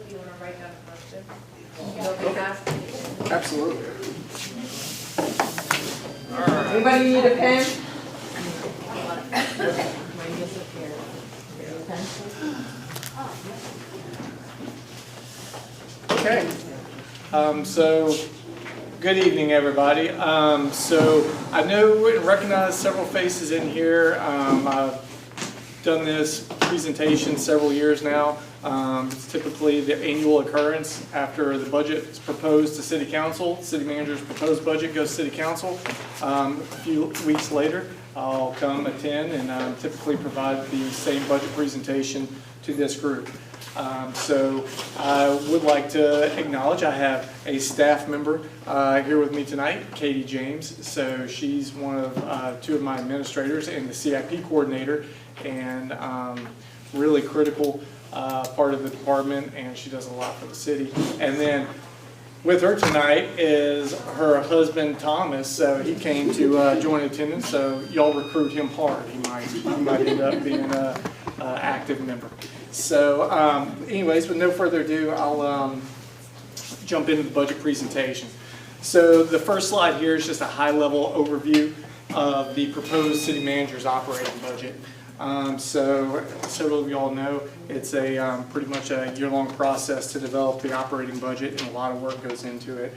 if you want to write down the question. Nobody asked me. Absolutely. Anybody need a pen? Okay. So, good evening, everybody. So, I know and recognize several faces in here. I've done this presentation several years now. It's typically the annual occurrence after the budget is proposed to City Council. City Manager's proposed budget goes to City Council. A few weeks later, I'll come attend and typically provide the same budget presentation to this group. So I would like to acknowledge I have a staff member here with me tonight, Katie James. So she's one of two of my administrators and the CIP coordinator, and really critical part of the department, and she does a lot for the city. And then with her tonight is her husband Thomas. So he came to join attendance. So y'all recruit him hard. He might end up being an active member. So anyways, with no further ado, I'll jump into the budget presentation. So the first slide here is just a high-level overview of the proposed city manager's operating budget. So several of you all know it's a pretty much a year-long process to develop the operating budget, and a lot of work goes into it.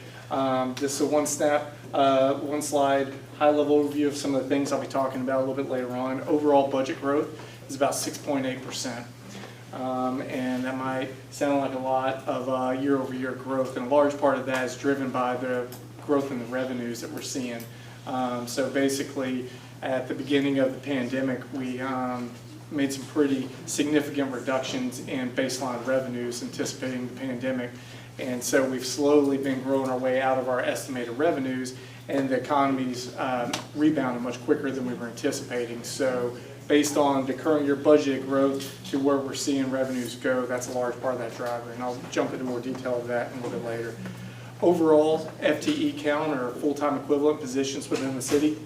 This is a one slide high-level overview of some of the things I'll be talking about a little bit later on. Overall budget growth is about 6.8%. And that might sound like a lot of year-over-year growth, and a large part of that is driven by the growth in the revenues that we're seeing. So basically, at the beginning of the pandemic, we made some pretty significant reductions in baseline revenues anticipating the pandemic. And so we've slowly been growing our way out of our estimated revenues, and the economy's rebounded much quicker than we were anticipating. So based on the current year budgeted growth to where we're seeing revenues go, that's a large part of that driver, and I'll jump into more detail of that in a little bit later. Overall, FTE count, or full-time equivalent positions within the city,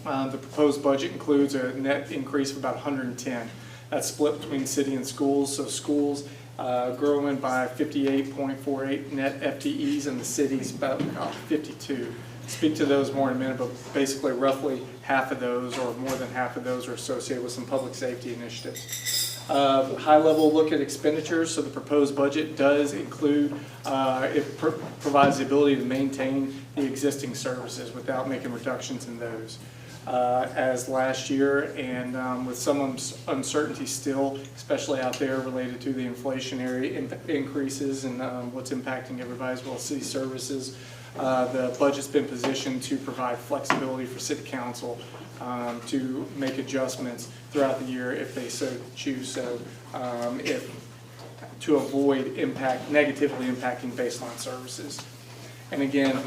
the proposed budget includes a net increase of about 110. That's split between city and schools. So schools growing by 58.48 net FTEs, and the city's about 52. Speak to those more in a minute, but basically roughly half of those, or more than half of those, are associated with some public safety initiatives. High-level look at expenditures. So the proposed budget does include, it provides the ability to maintain the existing services without making reductions in those. As last year, and with some uncertainty still, especially out there related to the inflationary increases and what's impacting everybody as well as city services, the budget's been positioned to provide flexibility for City Council to make adjustments throughout the year if they so choose so, to avoid negatively impacting baseline services. And again,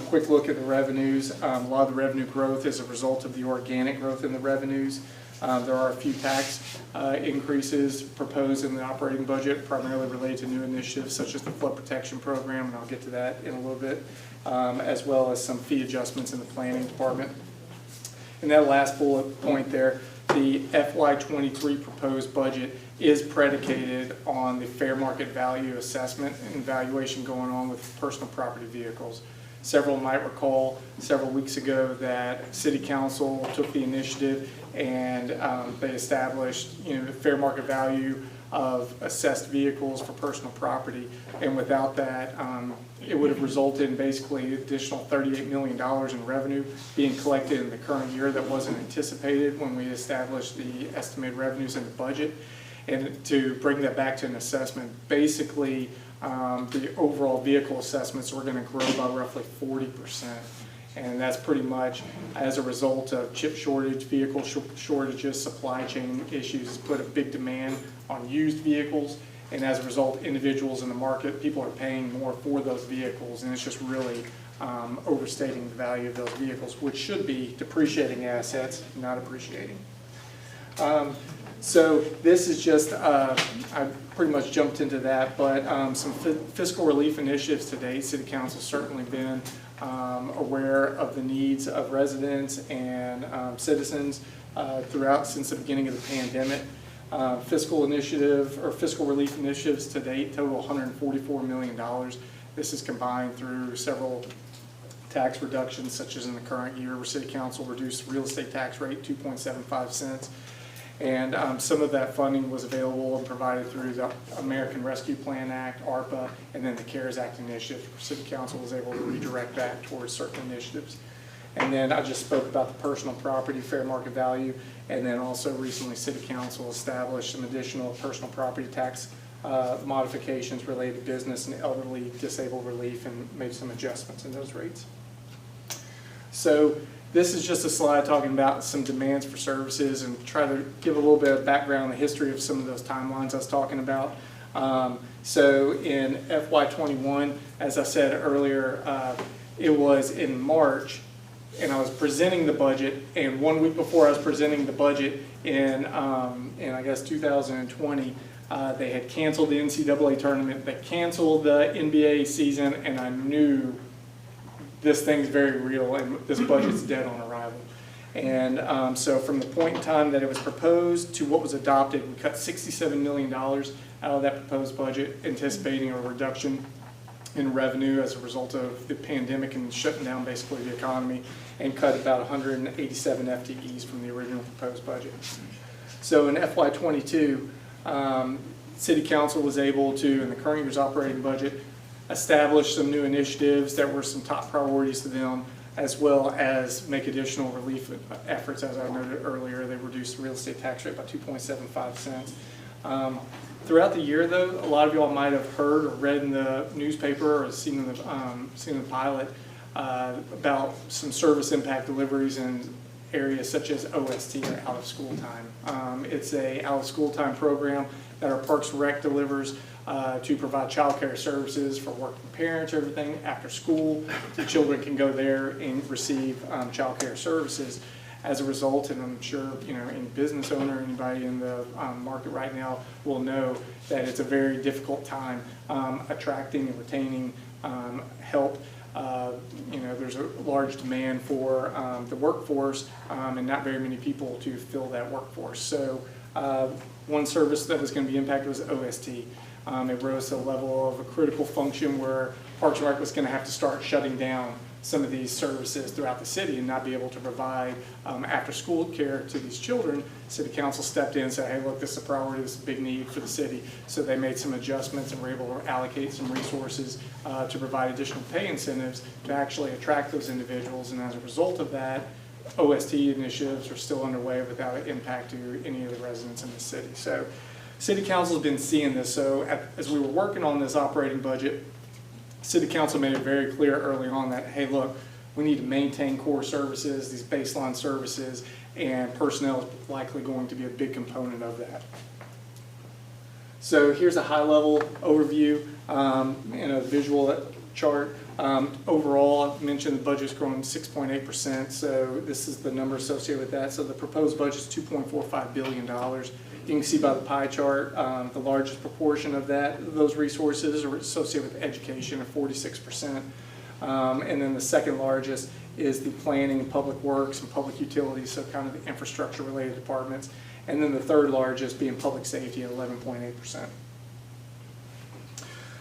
quick look at the revenues. A lot of the revenue growth is a result of the organic growth in the revenues. There are a few tax increases proposed in the operating budget, primarily related to new initiatives such as the flood protection program, and I'll get to that in a little bit, as well as some fee adjustments in the planning department. And that last bullet point there, the FY23 proposed budget is predicated on the fair market value assessment and valuation going on with personal property vehicles. Several might recall several weeks ago that City Council took the initiative and they established, fair market value of assessed vehicles for personal property, and without that, it would have resulted in basically additional $38 million in revenue being collected in the current year that wasn't anticipated when we established the estimated revenues in the budget. And to bring that back to an assessment, basically the overall vehicle assessments are going to grow by roughly 40%. And that's pretty much as a result of chip shortage, vehicle shortages, supply chain issues has put a big demand on used vehicles. And as a result, individuals in the market, people are paying more for those vehicles. And it's just really overstating the value of those vehicles, which should be depreciating assets, not appreciating. So this is just, I pretty much jumped into that, but some fiscal relief initiatives to date. City Council's certainly been aware of the needs of residents and citizens throughout since the beginning of the pandemic. fiscal initiative or fiscal relief initiatives to date total $144 million. This is combined through several tax reductions, such as in the current year where City Council reduced real estate tax rate 2.75 cents. And some of that funding was available and provided through the American Rescue Plan Act, ARPA, and then the CARES Act initiative. City Council was able to redirect that towards certain initiatives. And then I just spoke about the personal property fair market value, and then also recently City Council established some additional personal property tax modifications related to business and elderly disabled relief and made some adjustments in those rates. So this is just a slide talking about some demands for services and try to give a little bit of background on the history of some of those timelines I was talking about. So in FY21, as I said earlier, it was in March, and I was presenting the budget, and 1 week before I was presenting the budget in I guess 2020, they had canceled the NCAA tournament, they canceled the NBA season, and I knew this thing's very real and this budget's dead on arrival. And so from the point in time that it was proposed to what was adopted, we cut $67 million out of that proposed budget, anticipating a reduction in revenue as a result of the pandemic and shutting down basically the economy, and cut about 187 FTEs from the original proposed budget. So in FY22, City Council was able to, in the current year's operating budget, establish some new initiatives that were some top priorities to them, as well as make additional relief efforts. As I noted earlier, they reduced the real estate tax rate by 2.75 cents. Throughout the year, though, a lot of y'all might have heard or read in the newspaper or seen the pilot about some service impact deliveries in areas such as OST, or out of school time. It's a out of school time program that our Parks and Rec delivers to provide child care services for working parents, everything after school. The children can go there and receive child care services. As a result, and I'm sure any business owner, anybody in the market right now will know that it's a very difficult time attracting and retaining help. There's a large demand for the workforce and not very many people to fill that workforce. So one service that was going to be impacted was OST. It rose to a level of a critical function where Parks and Rec was going to have to start shutting down some of these services throughout the city and not be able to provide after-school care to these children. City Council stepped in and said, hey, look, this is a priority, this is a big need for the city. So they made some adjustments and were able to allocate some resources to provide additional pay incentives to actually attract those individuals. And as a result of that, OST initiatives are still underway without an impact to any of the residents in the city. So City Council has been seeing this. So as we were working on this operating budget, City Council made it very clear early on that, hey, look, we need to maintain core services, these baseline services, and personnel is likely going to be a big component of that. So here's a high-level overview and a visual chart. Overall, I mentioned the budget's growing 6.8%, so this is the number associated with that. So the proposed budget is $2.45 billion. You can see by the pie chart, the largest proportion of those resources are associated with education at 46%. And then the second largest is the planning, public works, and public utilities, so kind of the infrastructure related departments. And then the third largest being public safety at 11.8%.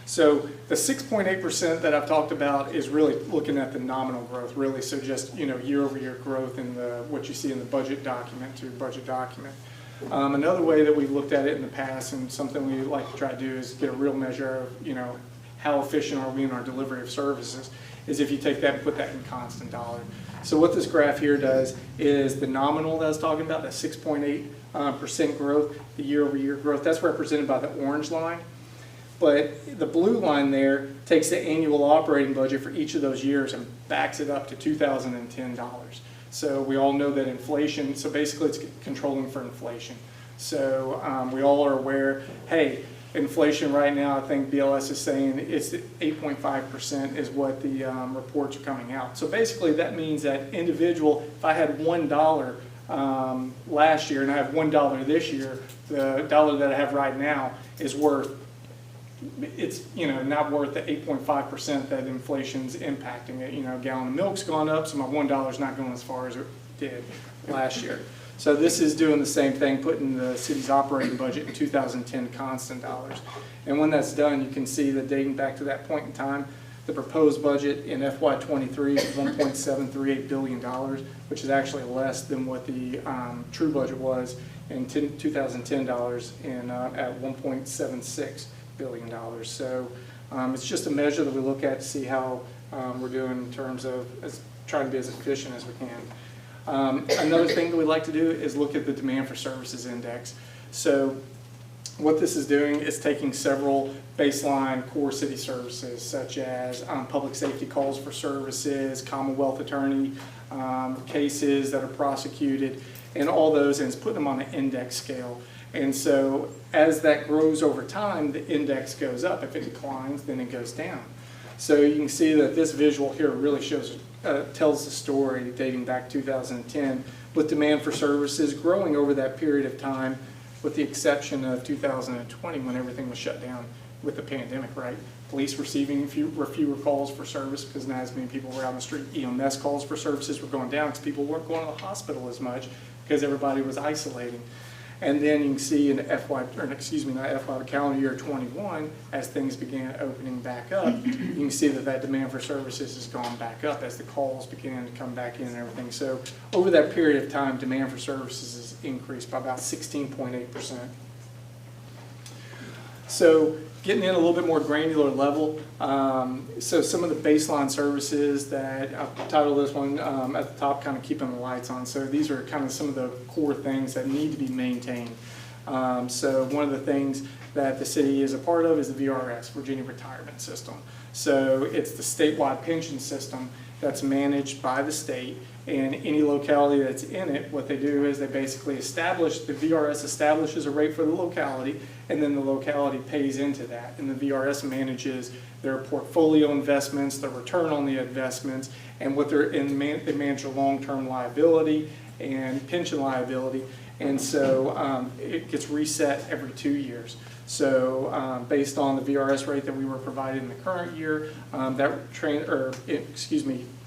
So the 6.8% that I've talked about is really looking at the nominal growth, really. So just year-over-year growth in what you see in the budget document to budget document. Another way that we've looked at it in the past, and something we like to try to do, is get a real measure of how efficient are we in our delivery of services, is if you take that and put that in constant dollar. So what this graph here does is the nominal that I was talking about, that 6.8% growth, the year-over-year growth, that's represented by the orange line. But the blue line there takes the annual operating budget for each of those years and backs it up to $2010. So we all know that inflation, so basically it's controlling for inflation. So we all are aware, hey, inflation right now, I think BLS is saying it's 8.5% is what the reports are coming out. So basically that means that individual, if I had $1 last year and I have $1 this year, the dollar that I have right now is worth, it's not worth the 8.5% that inflation's impacting it. A gallon of milk's gone up, so my $1 is not going as far as it did last year. So this is doing the same thing, putting the city's operating budget in 2010 constant dollars. And when that's done, you can see that dating back to that point in time, the proposed budget in FY23 is $1.738 billion, which is actually less than what the true budget was in 2010 dollars at $1.76 billion. So it's just a measure that we look at to see how we're doing in terms of trying to be as efficient as we can. Another thing that we like to do is look at the demand for services index. So what this is doing is taking several baseline core city services, such as public safety calls for services, Commonwealth attorney cases that are prosecuted, and all those, and it's putting them on an index scale. And so as that grows over time, the index goes up. If it declines, then it goes down. So you can see that this visual here really shows, tells the story dating back 2010, with demand for services growing over that period of time, with the exception of 2020 when everything was shut down with the pandemic, right? Police receiving fewer calls for service because not as many people were out on the street. EMS calls for services were going down because people weren't going to the hospital as much because everybody was isolating. And then you can see in calendar year 21, as things began opening back up, you can see that that demand for services has gone back up as the calls began to come back in and everything. So over that period of time, demand for services has increased by about 16.8%. So getting in a little bit more granular level, so some of the baseline services that I've titled this one at the top, kind of keeping the lights on. So these are kind of some of the core things that need to be maintained. So one of the things that the city is a part of is the VRS, Virginia Retirement System. So it's the statewide pension system that's managed by the state, and any locality that's in it, what they do is they basically establish, the VRS establishes a rate for the locality, and then the locality pays into that. And the VRS manages their portfolio investments, the return on the investments, and what they manage their long-term liability and pension liability. And so it gets reset every 2 years. So based on the VRS rate that we were provided in the current year,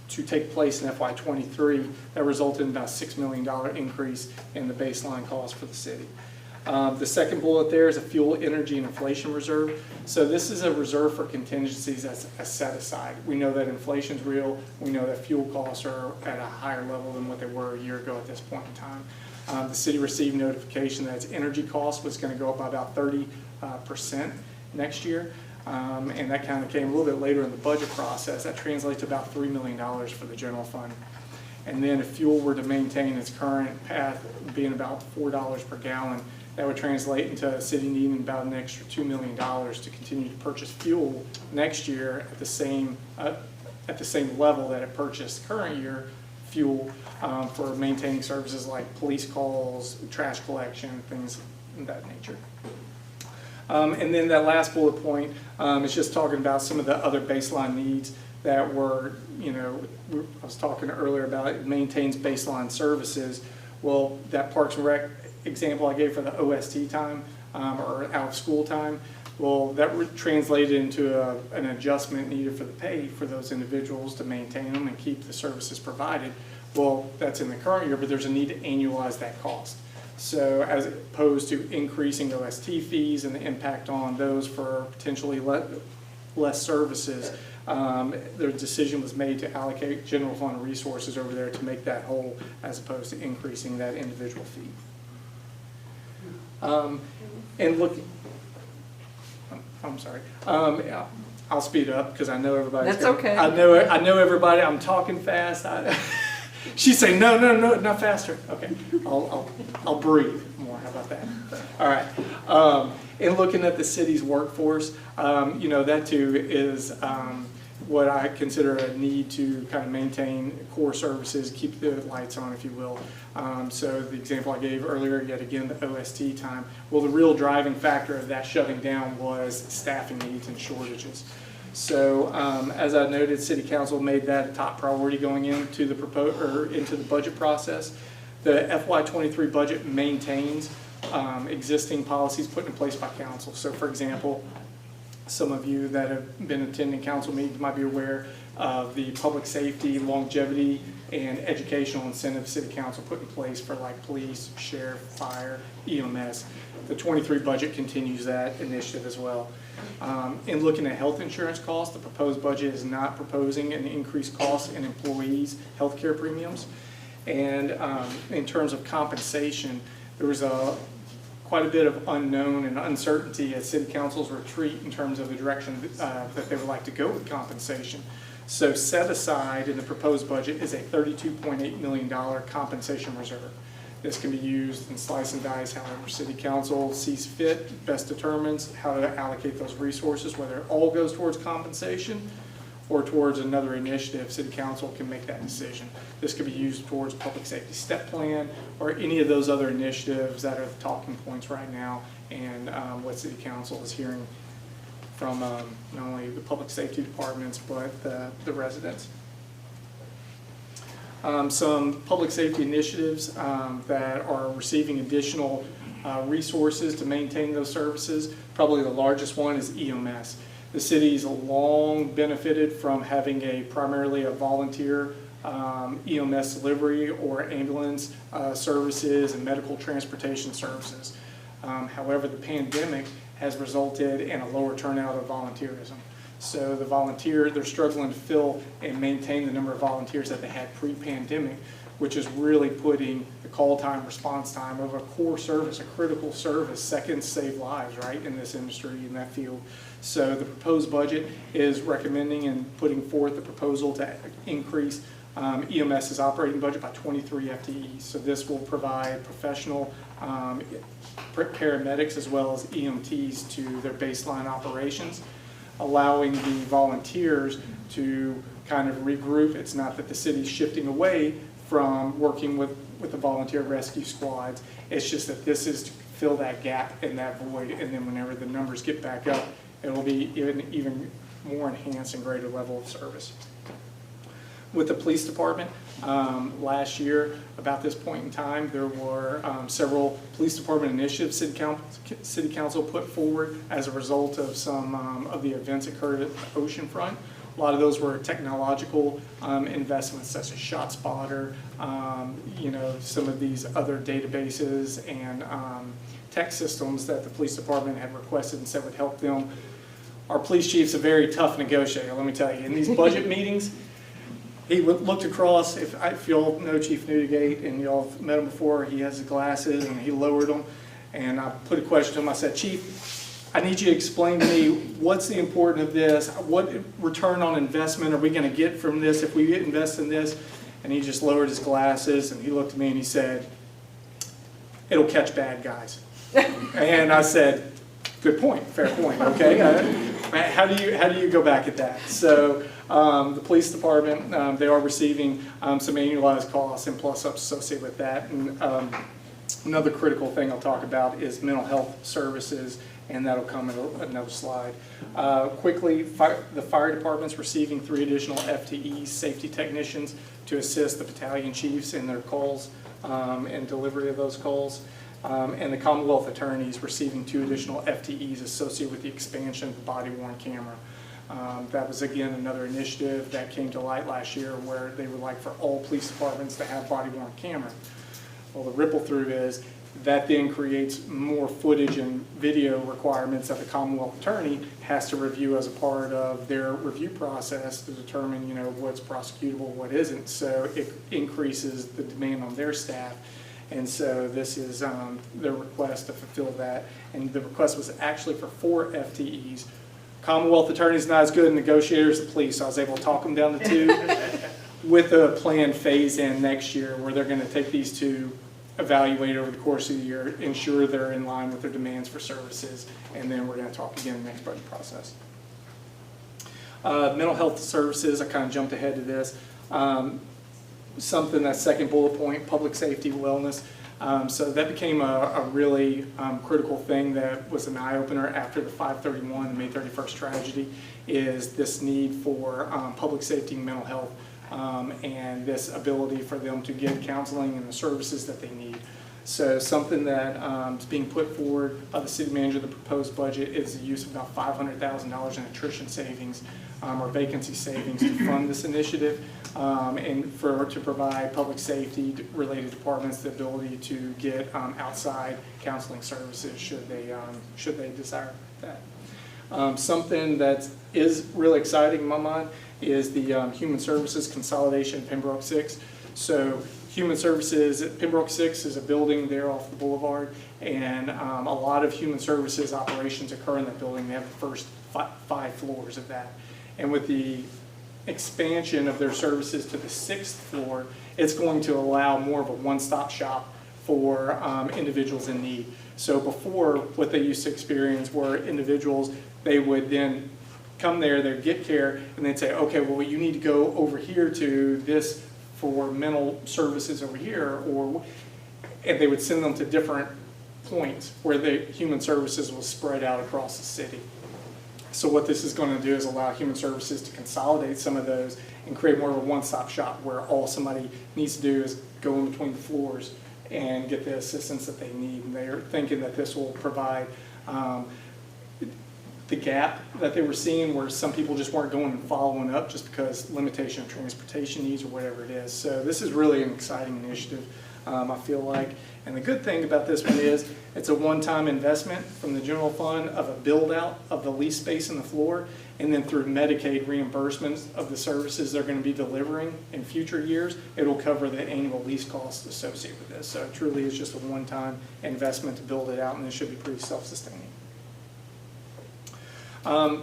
to take place in FY23, that resulted in about a $6 million increase in the baseline cost for the city. The second bullet there is a fuel, energy, and inflation reserve. So this is a reserve for contingencies that's set aside. We know that inflation's real. We know that fuel costs are at a higher level than what they were a year ago at this point in time. The city received notification that its energy cost was going to go up by about 30% next year. And that kind of came a little bit later in the budget process. That translates to about $3 million for the general fund. And then if fuel were to maintain its current path, being about $4 per gallon, that would translate into a city needing about an extra $2 million to continue to purchase fuel next year at the same level that it purchased current year fuel for maintaining services like police calls, trash collection, things of that nature. And then that last bullet point is just talking about some of the other baseline needs that were, I was talking earlier about it maintains baseline services. Well, that Parks and Rec example I gave for the OST time or out of school time, well, that translated into an adjustment needed for the pay for those individuals to maintain them and keep the services provided. Well, that's in the current year, but there's a need to annualize that cost. So as opposed to increasing OST fees and the impact on those for potentially less services, the decision was made to allocate general fund resources over there to make that whole as opposed to increasing that individual fee. And look, I'm sorry. I'll speed up because I know everybody's That's okay. I know everybody. I'm talking fast. She's saying no, not faster. Okay, I'll breathe more. How about that? All right. In looking at the city's workforce, that too is what I consider a need to kind of maintain core services, keep the lights on, if you will. So the example I gave earlier, yet again, the OST time. Well, the real driving factor of that shutting down was staffing needs and shortages. So as I noted, City Council made that a top priority going into the budget process. The FY23 budget maintains existing policies put in place by Council. So for example, Some of you that have been attending council meetings might be aware of the public safety, longevity, and educational incentives city council put in place for like police, sheriff, fire, EMS. The 23 budget continues that initiative as well. In looking at health insurance costs, the proposed budget is not proposing an increased cost in employees' health care premiums. And in terms of compensation, there was quite a bit of unknown and uncertainty at City Council's retreat in terms of the direction that they would like to go with compensation. So set aside in the proposed budget is a $32.8 million compensation reserve. This can be used in slice and dice however City Council sees fit, best determines how to allocate those resources, whether it all goes towards compensation or towards another initiative. City Council can make that decision. This could be used towards public safety step plan or any of those other initiatives that are the talking points right now, and what City Council is hearing from not only the public safety departments but the residents. Some public safety initiatives that are receiving additional resources to maintain those services. Probably the largest one is EMS. The city's long benefited from having primarily a volunteer EMS delivery or ambulance services and medical transportation services. However, the pandemic has resulted in a lower turnout of volunteerism. So they're struggling to fill and maintain the number of volunteers that they had pre-pandemic, which is really putting the call time, response time of a core service, a critical service. Seconds save lives, right, in this industry, in that field. So the proposed budget is recommending and putting forth the proposal to increase EMS's operating budget by 23 FTEs. So this will provide professional paramedics as well as EMTs to their baseline operations, allowing the volunteers to kind of regroup. It's not that the city's shifting away from working with the volunteer rescue squads. It's just that this is to fill that gap and that void, and then whenever the numbers get back up, it will be even more enhanced and greater level of service. With the police department, last year, about this point in time, there were several police department initiatives City Council put forward as a result of some of the events that occurred at the oceanfront. A lot of those were technological investments such as ShotSpotter, some of these other databases and tech systems that the police department had requested and said would help them. Our police chief's a very tough negotiator, let me tell you. In these budget meetings, he looked across, if y'all know Chief Newdigate and y'all have met him before, he has his glasses and he lowered them. And I put a question to him, I said, Chief, I need you to explain to me what's the importance of this, what return on investment are we going to get from this if we invest in this? And he just lowered his glasses and he looked at me and he said, it'll catch bad guys. And I said, good point, fair point, okay? How do you go back at that? So the police department, they are receiving some annualized costs and plus ups associated with that. And another critical thing I'll talk about is mental health services, and that'll come in another slide. Quickly, the fire department's receiving 3 additional FTEs, safety technicians, to assist the battalion chiefs in their calls and delivery of those calls. And the Commonwealth attorneys receiving 2 additional FTEs associated with the expansion of the body-worn camera. That was, again, another initiative that came to light last year where they would like for all police departments to have body-worn camera. Well, the ripple through is that then creates more footage and video requirements that the Commonwealth attorney has to review as a part of their review process to determine, what's prosecutable, what isn't. So it increases the demand on their staff. And so this is their request to fulfill that. And the request was actually for 4 FTEs. Commonwealth attorneys not as good negotiators as the police, so I was able to talk them down to 2 with a planned phase-in next year where they're going to take these 2, evaluate over the course of the year, ensure they're in line with their demands for services, and then we're going to talk again in the next budget process. Mental health services, I kind of jumped ahead to this. Something, that second bullet point, public safety, wellness. So that became a really critical thing that was an eye-opener after the 5/31, the May 31st tragedy, is this need for public safety and mental health and this ability for them to get counseling and the services that they need. So something that is being put forward by the city manager, the proposed budget, is the use of about $500,000 in attrition savings or vacancy savings to fund this initiative, and to provide public safety related departments the ability to get outside counseling services should they desire that. Something that is really exciting in my mind is the Human Services consolidation in Pembroke 6. So Human Services, Pembroke 6 is a building there off the boulevard, and a lot of Human Services operations occur in that building. They have the first 5 floors of that. And with the expansion of their services to the 6th floor, it's going to allow more of a one-stop shop for individuals in need. So before, what they used to experience were individuals, they would then come there, they'd get care, and they'd say, okay, well, you need to go over here to this for mental services over here, and they would send them to different points where the Human Services was spread out across the city. So what this is going to do is allow Human Services to consolidate some of those and create more of a one-stop shop where all somebody needs to do is go in between the floors and get the assistance that they need. And they're thinking that this will provide the gap that they were seeing where some people just weren't going and following up just because limitation of transportation needs or whatever it is. So this is really an exciting initiative, I feel like. And the good thing about this one is it's a one-time investment from the general fund of a build-out of the lease space in the floor, and then through Medicaid reimbursements of the services they're going to be delivering in future years, it'll cover the annual lease costs associated with this. So it truly is just a one-time investment to build it out, and it should be pretty self-sustaining.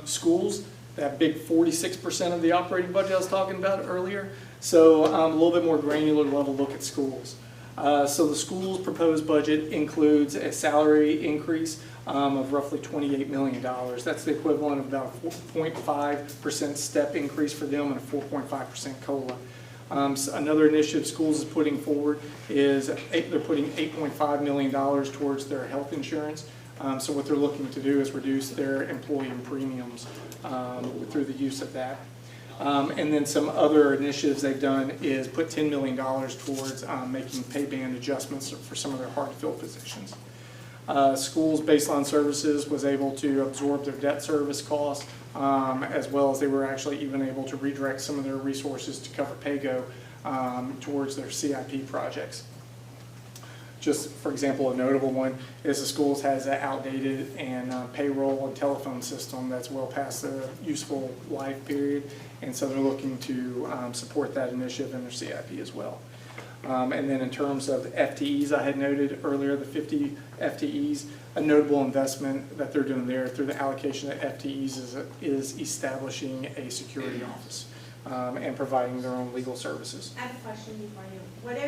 Schools, that big 46% of the operating budget I was talking about earlier. So a little bit more granular level look at schools. So the school's proposed budget includes a salary increase of roughly $28 million. That's the equivalent of about a 4.5% step increase for them and a 4.5% COLA. So another initiative schools is putting forward is they're putting $8.5 million towards their health insurance. So what they're looking to do is reduce their employee premiums through the use of that. And then some other initiatives they've done is put $10 million towards making pay band adjustments for some of their hard-to-fill positions. Schools baseline services was able to absorb their debt service costs, as well as they were actually even able to redirect some of their resources to cover PAYGO towards their CIP projects. Just for example, a notable one is the schools has an outdated and payroll and telephone system that's well past the useful life period, and so they're looking to support that initiative in their CIP as well. And then in terms of FTEs, I had noted earlier the 50 FTEs, a notable investment that they're doing there through the allocation of FTEs is establishing a security office and providing their own legal services. I have a question before you. What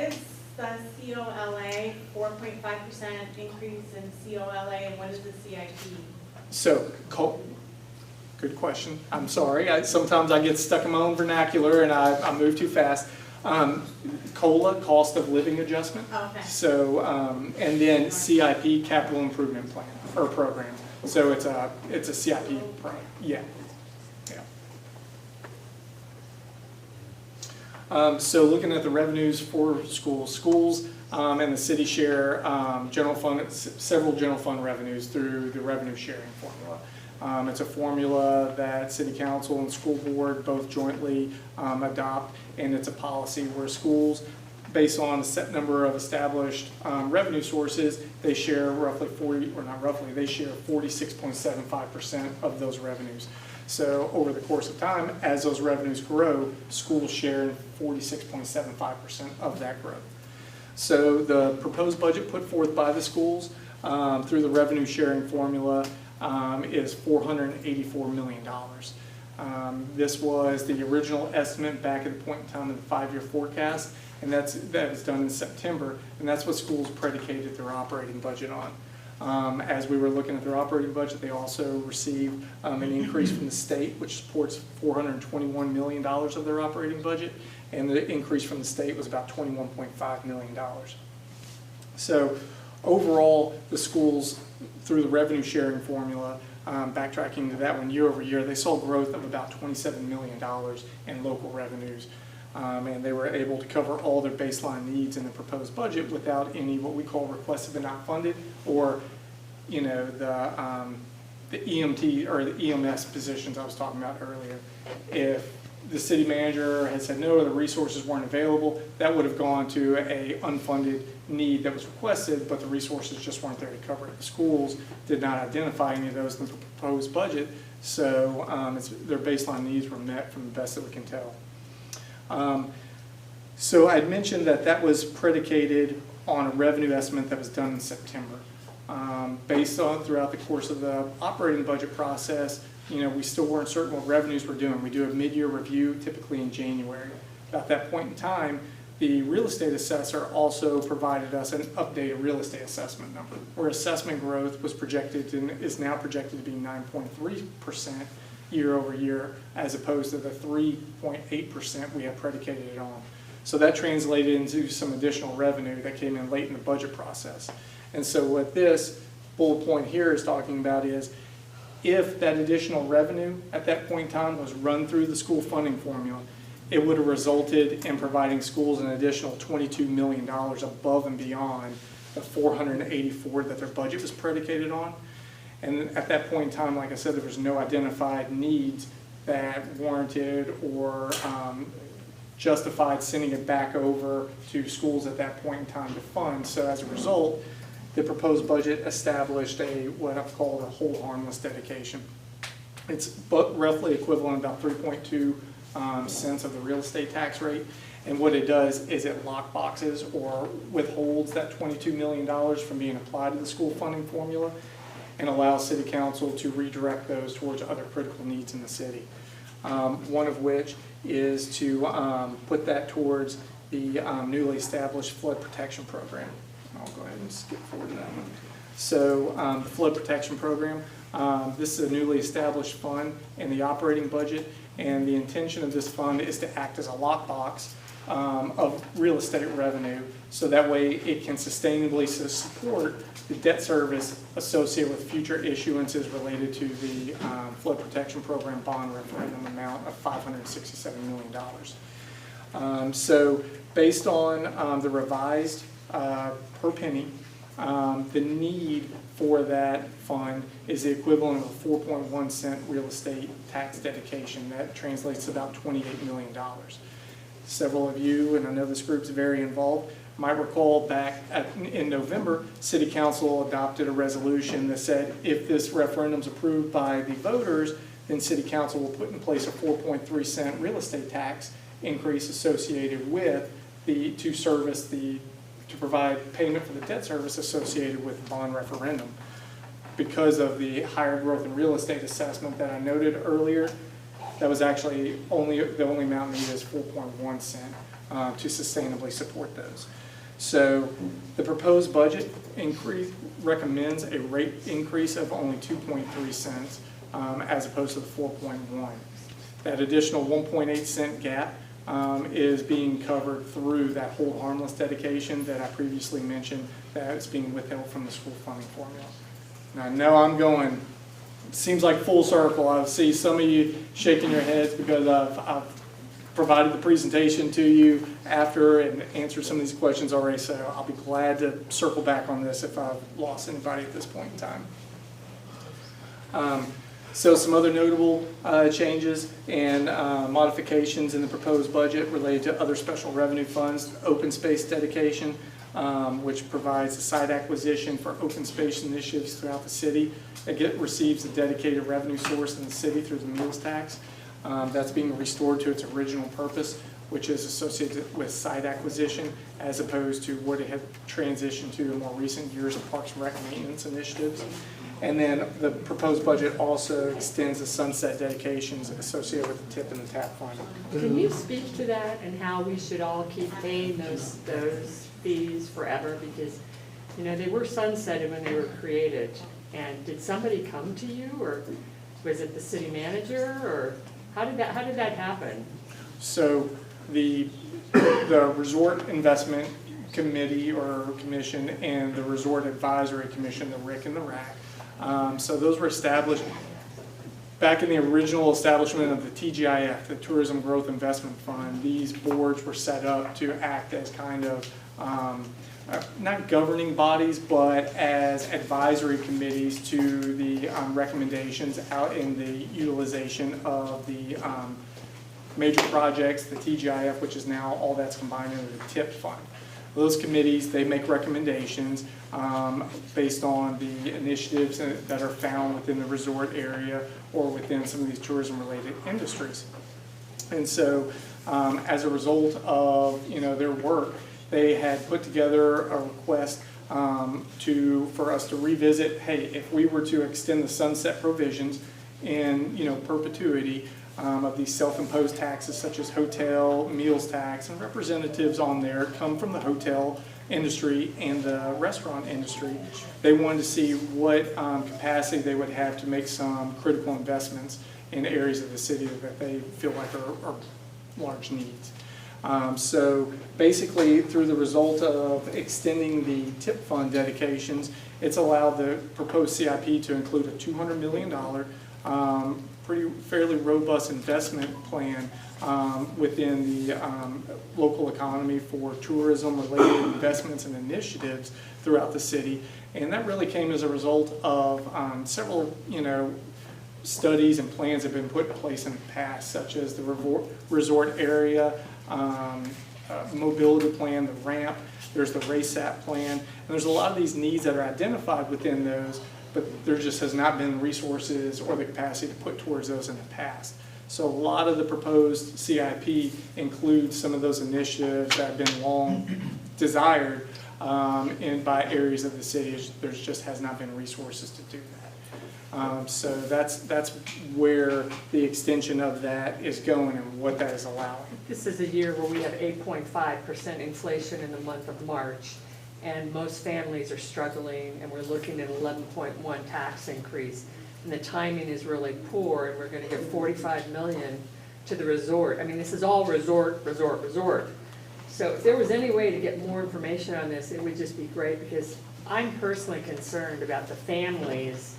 is the COLA, 4.5% increase in COLA, and what is the CIP? So, good question. I'm sorry. Sometimes I get stuck in my own vernacular and I move too fast. COLA, cost of living adjustment. Okay. So, and then CIP, capital improvement plan or program. So it's a CIP program. Yeah. So looking at the revenues for schools and the city share general fund, several general fund revenues through the revenue sharing formula. It's a formula that city council and school board both jointly adopt, and it's a policy where schools, based on a set number of established revenue sources, they share roughly they share 46.75% of those revenues. So over the course of time, as those revenues grow, schools share 46.75% of that growth. So the proposed budget put forth by the schools through the revenue sharing formula is $484 million. This was the original estimate back at the point in time of the 5-year forecast, and that was done in September, and that's what schools predicated their operating budget on. As we were looking at their operating budget, they also received an increase from the state, which supports $421 million of their operating budget, and the increase from the state was about $21.5 million. So overall, the schools, through the revenue sharing formula, backtracking to that one year over year, they saw growth of about $27 million in local revenues. And they were able to cover all their baseline needs in the proposed budget without any what we call requested but not funded, or the EMT or the EMS positions I was talking about earlier. If the city manager had said no, or the resources weren't available, that would have gone to a unfunded need that was requested, but the resources just weren't there to cover it. The schools did not identify any of those in the proposed budget, so their baseline needs were met from the best that we can tell. So I'd mentioned that was predicated on a revenue estimate that was done in September. Based on throughout the course of the operating budget process, we still weren't certain what revenues we're doing. We do a mid-year review typically in January. At that point in time, the real estate assessor also provided us an updated real estate assessment number, where assessment growth was projected and is now projected to be 9.3% year over year, as opposed to the 3.8% we had predicated it on. So that translated into some additional revenue that came in late in the budget process. And so what this bullet point here is talking about is, if that additional revenue at that point in time was run through the school funding formula, it would have resulted in providing schools an additional $22 million above and beyond the $484 that their budget was predicated on. And at that point in time, like I said, there was no identified needs that warranted or justified sending it back over to schools at that point in time to fund. So as a result, the proposed budget established what I've called a hold harmless dedication. It's roughly equivalent about 3.2 cents of the real estate tax rate. And what it does is it lock boxes or withholds that $22 million from being applied to the school funding formula, and allows city council to redirect those towards other critical needs in the city. One of which is to put that towards the newly established flood protection program. I'll go ahead and skip forward to that one. So the flood protection program, this is a newly established fund in the operating budget, and the intention of this fund is to act as a lockbox of real estate revenue, so that way it can sustainably support the debt service associated with future issuances related to the flood protection program bond referendum amount of $567 million. So based on the revised per penny, the need for that fund is the equivalent of a 4.1 cent real estate tax dedication. That translates to about $28 million. Several of you, and I know this group's very involved, might recall back in November, City Council adopted a resolution that said if this referendum's approved by the voters, then City Council will put in place a 4.3 cent real estate tax increase associated with to provide payment for the debt service associated with the bond referendum. Because of the higher growth in real estate assessment that I noted earlier, that was actually the only amount needed is 4.1 cent to sustainably support those. So the proposed budget increase recommends a rate increase of only 2.3 cents as opposed to the 4.1. That additional 1.8 cent gap is being covered through that hold harmless dedication that I previously mentioned that is being withheld from the school funding formula. Now I know I'm going, it seems like full circle. I see some of you shaking your heads because I've provided the presentation to you after and answered some of these questions already, so I'll be glad to circle back on this if I've lost anybody at this point in time. So some other notable changes and modifications in the proposed budget related to other special revenue funds. Open space dedication, which provides a site acquisition for open space initiatives throughout the city. It receives a dedicated revenue source in the city through the meals tax. That's being restored to its original purpose, which is associated with site acquisition, as opposed to what it had transitioned to in more recent years of Parks and Rec maintenance initiatives. And then the proposed budget also extends the sunset dedications associated with the tip and the tap fund. Can you speak to that and how we should all keep paying those fees forever? Because, they were sunsetted when they were created. And did somebody come to you, or was it the city manager, or how did that happen? So the Resort Investment Committee or Commission and the Resort Advisory Commission, the RIC and the RAC, so those were established back in the original establishment of the TGIF, the Tourism Growth Investment Fund, these boards were set up to act as kind of not governing bodies, but as advisory committees to the recommendations out in the utilization of the major projects, the TGIF, which is now all that's combined into the TIP fund. Those committees, they make recommendations based on the initiatives that are found within the resort area or within some of these tourism-related industries. And so as a result of their work, they had put together a request for us to revisit, hey, if we were to extend the sunset provisions in perpetuity of these self-imposed taxes such as hotel, meals tax, and representatives on there come from the hotel industry and the restaurant industry. They wanted to see what capacity they would have to make some critical investments in areas of the city that they feel like are large needs. So basically, through the result of extending the TIP fund dedications, it's allowed the proposed CIP to include a $200 million fairly robust investment plan within the local economy for tourism-related investments and initiatives throughout the city. And that really came as a result of several, studies and plans that have been put in place in the past, such as the resort area mobility plan, the ramp, there's the RACEAP plan, and there's a lot of these needs that are identified within those, but there just has not been resources or the capacity to put towards those in the past. So a lot of the proposed CIP includes some of those initiatives that have been long desired by areas of the city. There just has not been resources to do that. So that's where the extension of that is going and what that is allowing. This is a year where we have 8.5% inflation in the month of March, and most families are struggling, and we're looking at 11.1 tax increase. And the timing is really poor, and we're going to give $45 million to the resort. I mean, this is all resort. So if there was any way to get more information on this, it would just be great, because I'm personally concerned about the families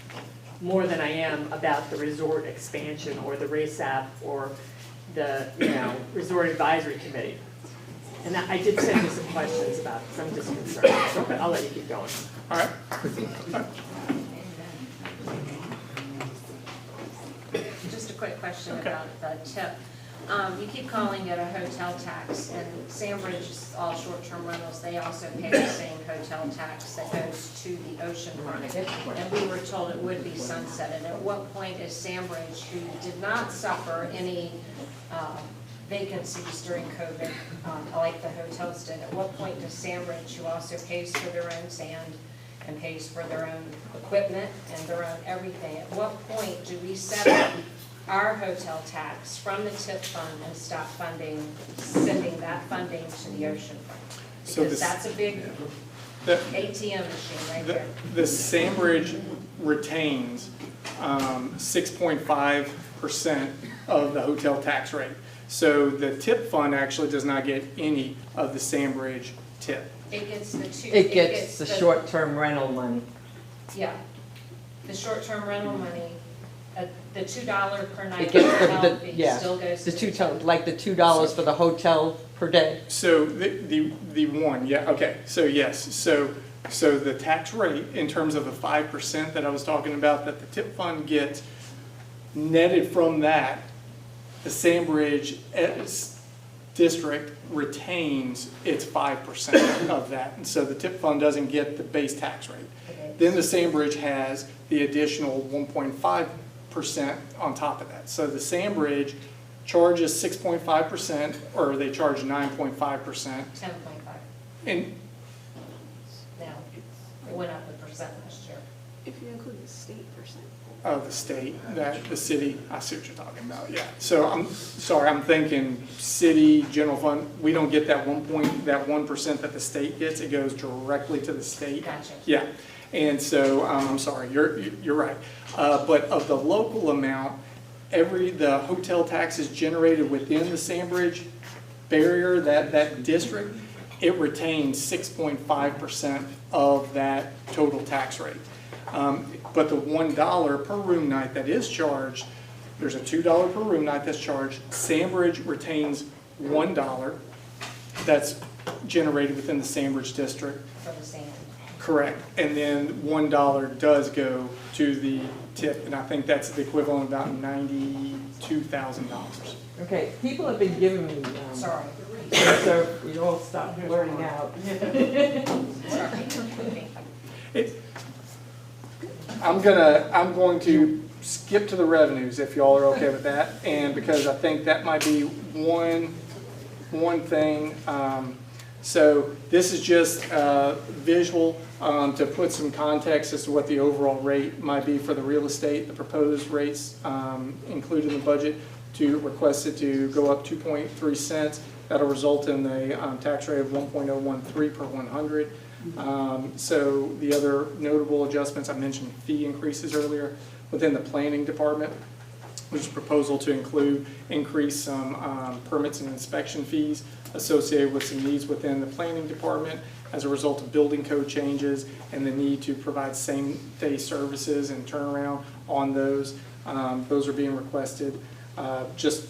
more than I am about the resort expansion or the RACEAP or the resort advisory committee. And I did send you some questions about it, so I'm just concerned. So, but I'll let you keep going. All right. Just a quick question about the tip. You keep calling it a hotel tax, and Sandbridge is all short-term rentals. They also pay the same hotel tax that goes to the oceanfront. And we were told it would be sunsetted. At what point is Sandbridge, who did not suffer any vacancies during COVID, like the hotels did, at what point does Sandbridge, who also pays for their own sand and pays for their own equipment and their own everything, at what point do we sever our hotel tax from the TIP fund and stop sending that funding to the oceanfront? Because that's a big ATM machine right there. The Sandbridge retains 6.5% of the hotel tax rate. So the TIP fund actually does not get any of the Sandbridge TIP. It gets It gets the short-term rental money. Yeah, the short-term rental money, the $2 per night It gets hotel fee still goes to the $2 for the hotel per day. So the one, yeah, okay, so yes, so the tax rate in terms of the 5% that I was talking about that the TIP fund gets, netted from that, the Sandbridge district retains its 5% of that, and so the TIP fund doesn't get the base tax rate. Okay. Then the Sandbridge has the additional 1.5% on top of that. So the Sandbridge charges 6.5%, or they charge 9.5%. 10.5. And Now, it went up a percent last year. If you include the state percent. of the state, that the city, I see what you're talking about, yeah. So I'm sorry, I'm thinking city, general fund, we don't get that 1% that the state gets, it goes directly to the state. Gotcha. Yeah, and so, I'm sorry, you're right. But of the local amount, the hotel taxes generated within the Sandbridge barrier, that district, it retains 6.5% of that total tax rate. But the $1 per room night that is charged There's a $2 per room night that's charged. Sandbridge retains $1 that's generated within the Sandbridge district. For the sand. Correct. And then $1 does go to the tip, and I think that's the equivalent of about $92,000. Okay, people have been giving me, Sorry. so you all stop blurting out. I'm going to skip to the revenues if y'all are okay with that, and because I think that might be one thing. So this is just visual to put some context as to what the overall rate might be for the real estate. The proposed rates included in the budget requested to go up 2.3 cents. That'll result in a tax rate of 1.013 per 100. So the other notable adjustments, I mentioned fee increases earlier within the planning department, which is a proposal to increase some permits and inspection fees associated with some needs within the planning department as a result of building code changes and the need to provide same-day services and turnaround on those. Those are being requested. Just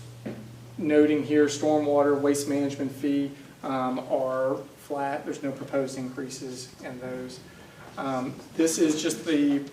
noting here, stormwater waste management fee are flat. There's no proposed increases in those. This is just the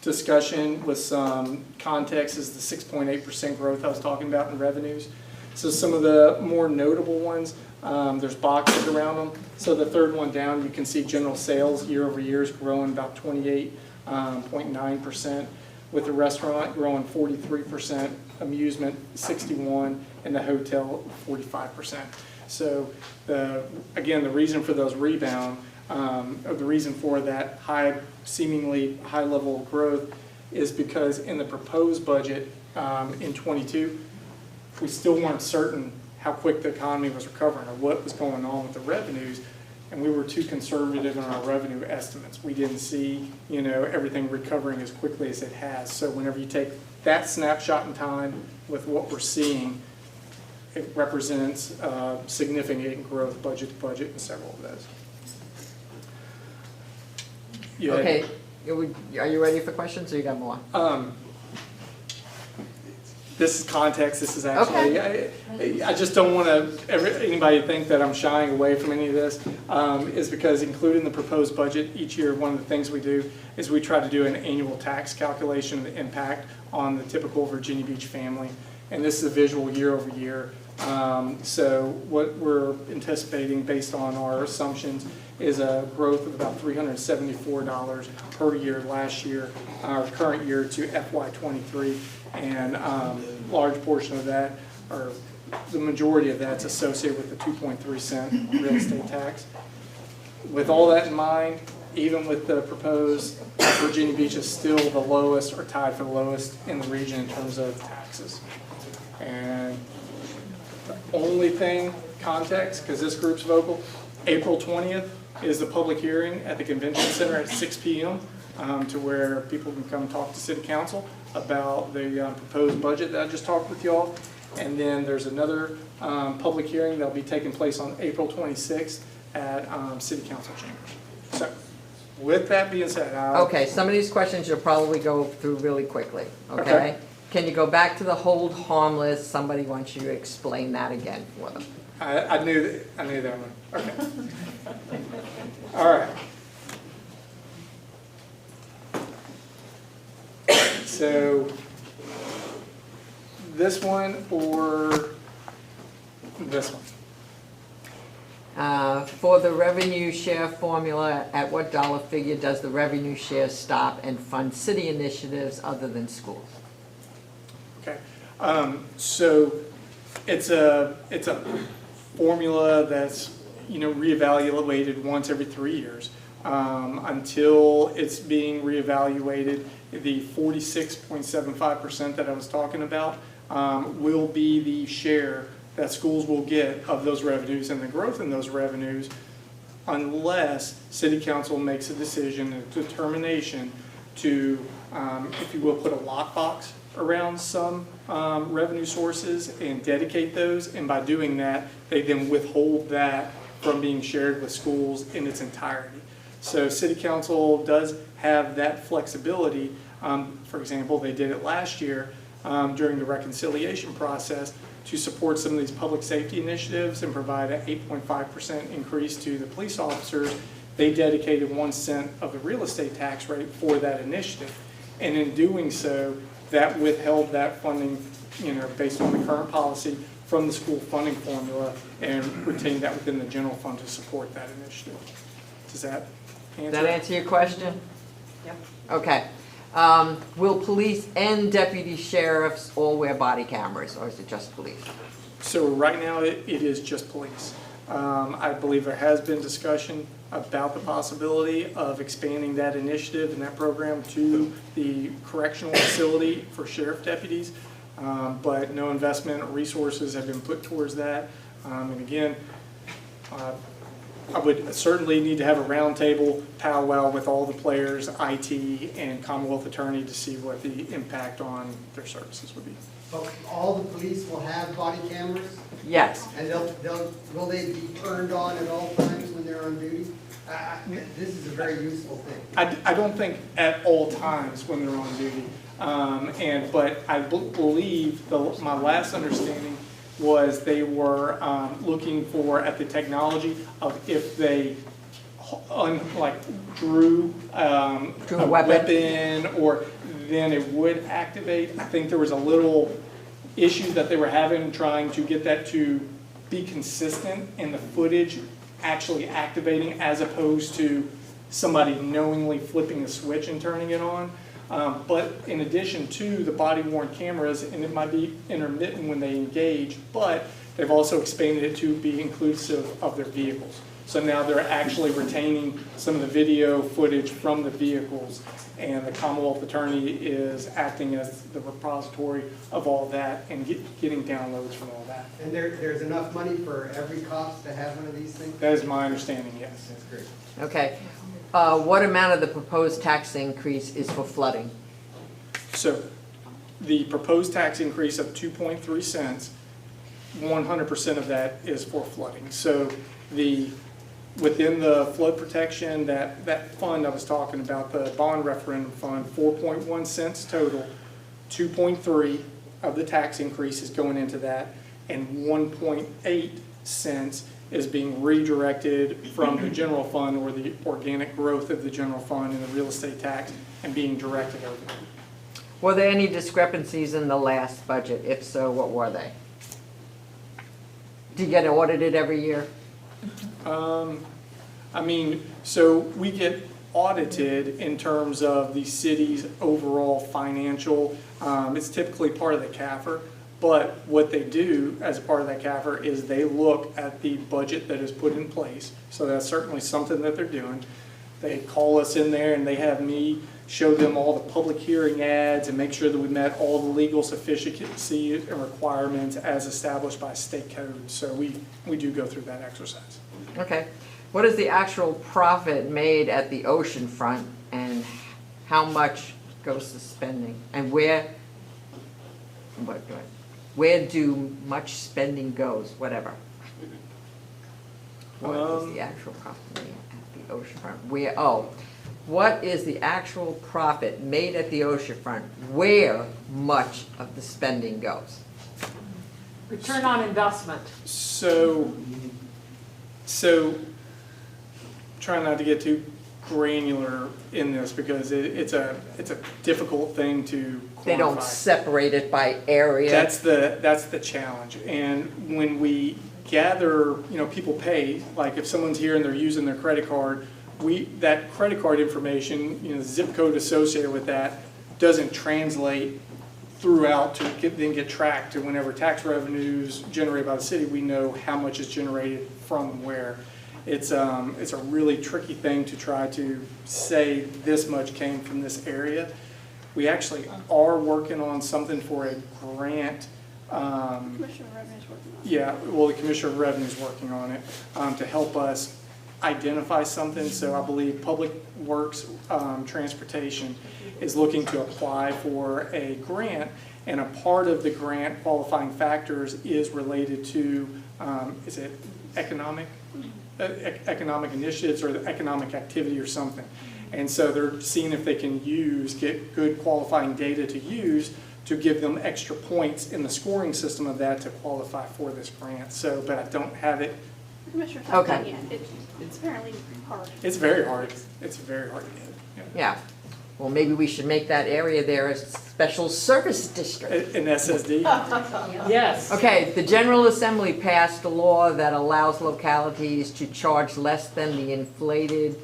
discussion with some context is the 6.8% growth I was talking about in revenues. So some of the more notable ones, there's boxes around them. So the third one down, you can see general sales year over year is growing about 28.9%, with the restaurant growing 43%, amusement 61%, and the hotel 45%. So again, the reason for those rebound, or the reason for that seemingly high level of growth is because in the proposed budget in 22, we still weren't certain how quick the economy was recovering or what was going on with the revenues, and we were too conservative in our revenue estimates. We didn't see, everything recovering as quickly as it has. So whenever you take that snapshot in time with what we're seeing, it represents significant growth budget to budget in several of those. Okay, are you ready for questions or you got more? This is context. This is actually, I just don't want anybody to think that I'm shying away from any of this, is because including the proposed budget each year, one of the things we do is we try to do an annual tax calculation of the impact on the typical Virginia Beach family. And this is a visual year over year. So what we're anticipating based on our assumptions is a growth of about $374 per year last year, our current year to FY23. And large portion of that, or the majority of that's associated with the 2.3 cent real estate tax. With all that in mind, even with the proposed, Virginia Beach is still the lowest or tied for the lowest in the region in terms of taxes. And the only thing, context, because this group's vocal, April 20th is the public hearing at the convention center at 6 p.m. To where people can come talk to City Council about the proposed budget that I just talked with y'all. And then there's another public hearing that'll be taking place on April 26th at City Council chambers. So with that being said, Okay, some of these questions you'll probably go through really quickly, okay? Can you go back to the hold harmless? Somebody wants you to explain that again for them. I knew that one. Okay. All right. So this one or this one? For the revenue share formula, at what dollar figure does the revenue share stop and fund city initiatives other than schools? Okay. So it's a formula that's reevaluated once every 3 years. Until it's being reevaluated, the 46.75% that I was talking about will be the share that schools will get of those revenues and the growth in those revenues, unless City Council makes a decision, a determination to, if you will, put a lockbox around some revenue sources and dedicate those. And by doing that, they then withhold that from being shared with schools in its entirety. So City Council does have that flexibility. For example, they did it last year during the reconciliation process to support some of these public safety initiatives and provide an 8.5% increase to the police officers. They dedicated 1 cent of the real estate tax rate for that initiative. And in doing so, that withheld that funding, based on the current policy from the school funding formula and retained that within the general fund to support that initiative. Does that answer? Does that answer your question? Yep. Okay. Will police and deputy sheriffs all wear body cameras, or is it just police? So right now, it is just police. I believe there has been discussion about the possibility of expanding that initiative and that program to the correctional facility for sheriff deputies, but no investment or resources have been put towards that. And again, I would certainly need to have a roundtable powwow with all the players, IT, and Commonwealth Attorney to see what the impact on their services would be. But all the police will have body cameras, Yes. and will they be turned on at all times when they're on duty? This is a very useful thing. I don't think at all times when they're on duty, but I believe my last understanding was they were looking for at the technology of if they drew a weapon, or then it would activate. I think there was a little issue that they were having trying to get that to be consistent in the footage actually activating, as opposed to somebody knowingly flipping the switch and turning it on. But in addition to the body-worn cameras, and it might be intermittent when they engage, but they've also expanded it to be inclusive of their vehicles. So now they're actually retaining some of the video footage from the vehicles, and the Commonwealth Attorney is acting as the repository of all that and getting downloads from all that. And there's enough money for every cops to have one of these things? That is my understanding, yes. That's great. Okay. What amount of the proposed tax increase is for flooding? So the proposed tax increase of 2.3 cents, 100% of that is for flooding. So within the flood protection, that fund I was talking about, the bond referendum fund, 4.1 cents total, 2.3 of the tax increase is going into that, and 1.8 cents is being redirected from the general fund, or the organic growth of the general fund and the real estate tax, and being directed over there. Were there any discrepancies in the last budget? If so, what were they? Do you get audited every year? So we get audited in terms of the city's overall financial. It's typically part of the CAFR, but what they do as a part of that CAFR is they look at the budget that is put in place. So that's certainly something that they're doing. They call us in there and they have me show them all the public hearing ads and make sure that we met all the legal sufficiency and requirements as established by state code. So we do go through that exercise. Okay. What is the actual profit made at the ocean front, and how much goes to spending? And where do much spending goes, whatever? What is the actual profit made at the ocean front? What is the actual profit made at the ocean front? Where much of the spending goes? Return on investment. So try not to get too granular in this, because it's a difficult thing to quantify. They don't separate it by area. That's the challenge. And when we gather, people pay, like if someone's here and they're using their credit card, that credit card information, the zip code associated with that doesn't translate throughout to then get tracked to whenever tax revenues generated by the city, we know how much is generated from where. It's a really tricky thing to try to say this much came from this area. We actually are working on something for a grant. Commissioner of Revenue is working on it. Yeah, well, the Commissioner of Revenue is working on it to help us identify something. So I believe Public Works Transportation is looking to apply for a grant, and a part of the grant qualifying factors is related to, is it economic initiatives or economic activity or something. And so they're seeing if they can get good qualifying data to use to give them extra points in the scoring system of that to qualify for this grant. So, but I don't have it. Commissioner, Okay. yeah, it's apparently hard. It's very hard. It's very hard to get. Yeah. Well, maybe we should make that area there a special service district. An SSD. Yes. Okay, the General Assembly passed a law that allows localities to charge less than the inflated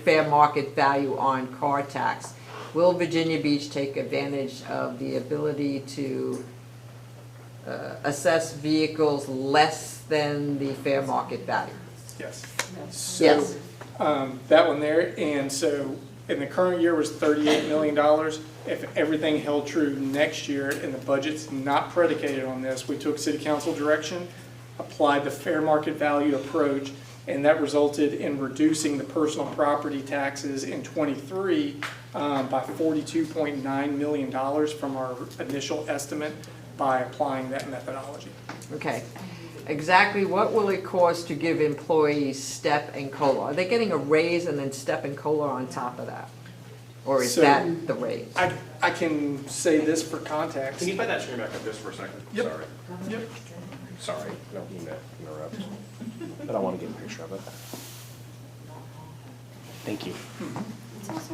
fair market value on car tax. Will Virginia Beach take advantage of the ability to assess vehicles less than the fair market value? Yes. So, Yes. that one there, and so in the current year was $38 million. If everything held true next year and the budget's not predicated on this, we took city council direction, applied the fair market value approach, and that resulted in reducing the personal property taxes in '23 by $42.9 million from our initial estimate by applying that methodology. Okay. Exactly what will it cost to give employees step and COLA? Are they getting a raise and then step and COLA on top of that? Or is So- that the raise? I can say this for context. Can you put that screen back up just for a second? Yep. Sorry. Yep. Sorry, I don't mean to interrupt, but I want to get a picture of it. Thank you. It's also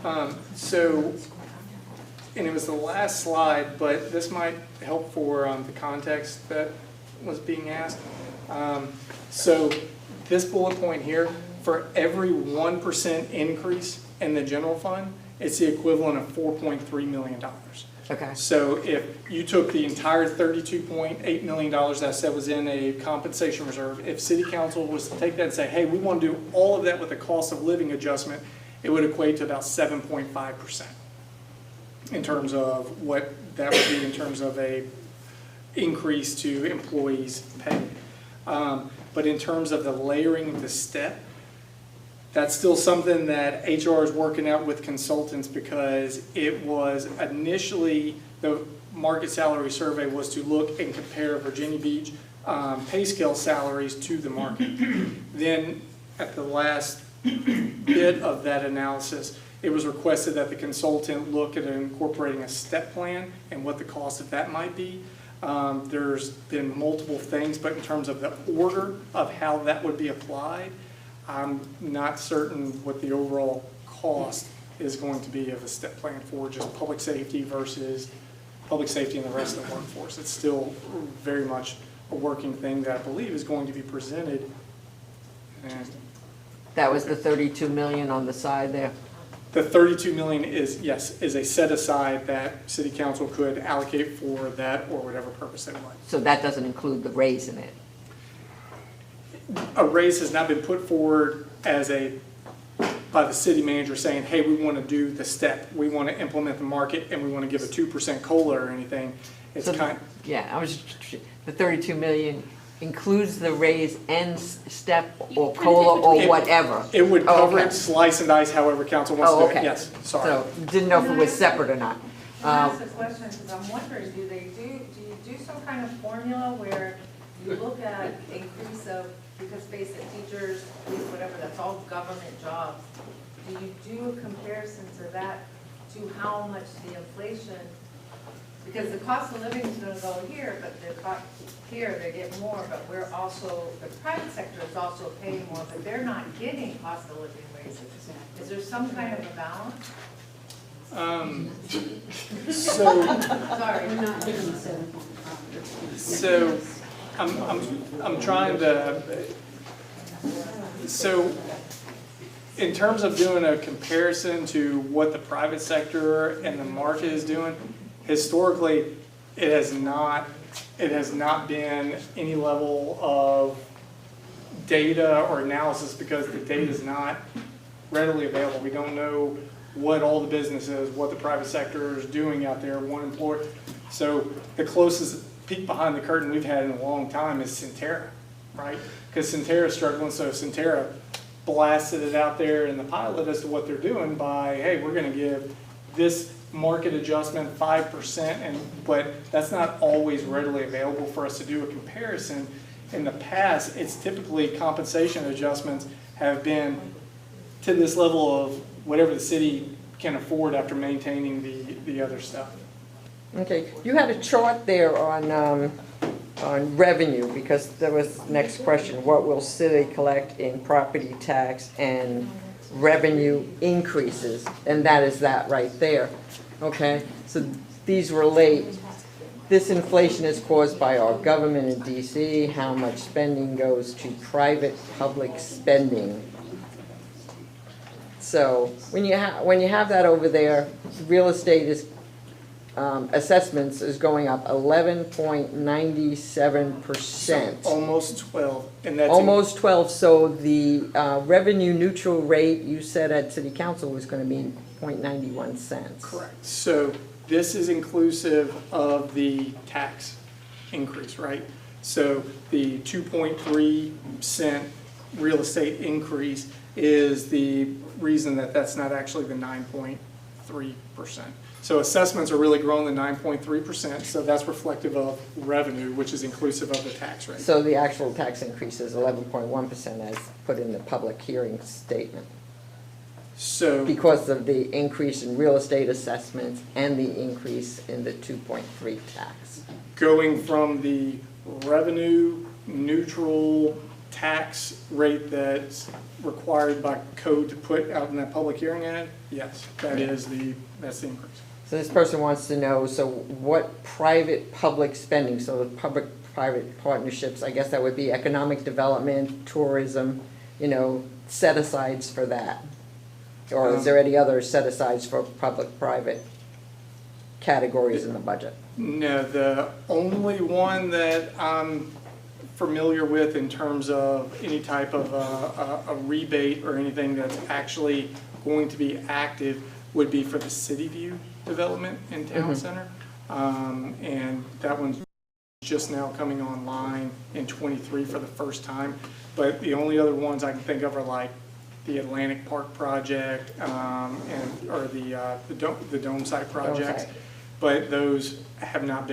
online. So, and it was the last slide, but this might help for the context that was being asked. So this bullet point here, for every 1% increase in the general fund, it's the equivalent of $4.3 million. Okay. So if you took the entire $32.8 million that I said was in a compensation reserve, if city council was to take that and say, hey, we want to do all of that with a cost of living adjustment, it would equate to about 7.5% in terms of what that would be in terms of a increase to employees' pay. But in terms of the layering of the step, that's still something that HR is working out with consultants, because it was initially, the market salary survey was to look and compare Virginia Beach pay scale salaries to the market. Then at the last bit of that analysis, it was requested that the consultant look at incorporating a step plan and what the cost of that might be. There's been multiple things, but in terms of the order of how that would be applied, I'm not certain what the overall cost is going to be of a step plan for just public safety versus public safety and the rest of the workforce. It's still very much a working thing that I believe is going to be presented. And That was the 32 million on the side there? the 32 million is, yes, is a set aside that city council could allocate for that or whatever purpose they would like. So that doesn't include the raise in it? A raise has not been put forward as by the city manager saying, hey, we want to do the step, we want to implement the market, and we want to give a 2% COLA or anything. It's So- kind, Yeah, the 32 million includes the raise and step or COLA or whatever? it would Oh, cover okay. it, slice and dice however council wants to Oh, do it, okay. yes, sorry. So, didn't know if it was separate or not. Can I ask a question, because I'm wondering, do you do some kind of formula where you look at increase of, because basic teachers, police, whatever, that's all government jobs. Do you do a comparison to that, to how much the inflation, because the cost of living is gonna go here, but the cost here, they get more, but we're also, the private sector is also paying more, but they're not getting cost of living raises. Is there some kind of a balance? So, Sorry. so, I'm trying to, so, in terms of doing a comparison to what the private sector and the market is doing, historically, it has not been any level of data or analysis because the data is not readily available. We don't know what all the business is, what the private sector is doing out there, one employer. So the closest peek behind the curtain we've had in a long time is Centera, right? Because Centera is struggling, so Centera blasted it out there in the pilot as to what they're doing by, hey, we're gonna give this market adjustment 5%, but that's not always readily available for us to do a comparison. In the past, it's typically compensation adjustments have been to this level of whatever the city can afford after maintaining the other stuff. Okay, you had a chart there on revenue, because there was next question, what will city collect in property tax and revenue increases? And that is that right there, okay? So these relate, this inflation is caused by our government in DC, how much spending goes to private public spending. So when you have that over there, real estate is assessments is going up 11.97%. Almost 12, and that's. Almost 12, so the revenue neutral rate you said at city council was going to be 0.91 cents. Correct. So this is inclusive of the tax increase, right? So the 2.3% real estate increase is the reason that that's not actually the 9.3%. So assessments are really growing the 9.3%, so that's reflective of revenue, which is inclusive of the tax rate. So the actual tax increase is 11.1% as put in the public hearing statement. So Because of the increase in real estate assessments and the increase in the 2.3 tax. going from the revenue neutral tax rate that's required by code to put out in that public hearing ad, yes, that's the increase. So this person wants to know, so what private-public spending, so the public-private partnerships, I guess that would be economic development, tourism, set-asides for that? Or is there any other set-asides for public-private categories in the budget? No, the only one that I'm familiar with in terms of any type of a rebate or anything that's actually going to be active would be for the City View development in Town Center. And that one's just now coming online in '23 for the first time. But the only other ones I can think of are like the Atlantic Park project or the Dome Site projects. But those have not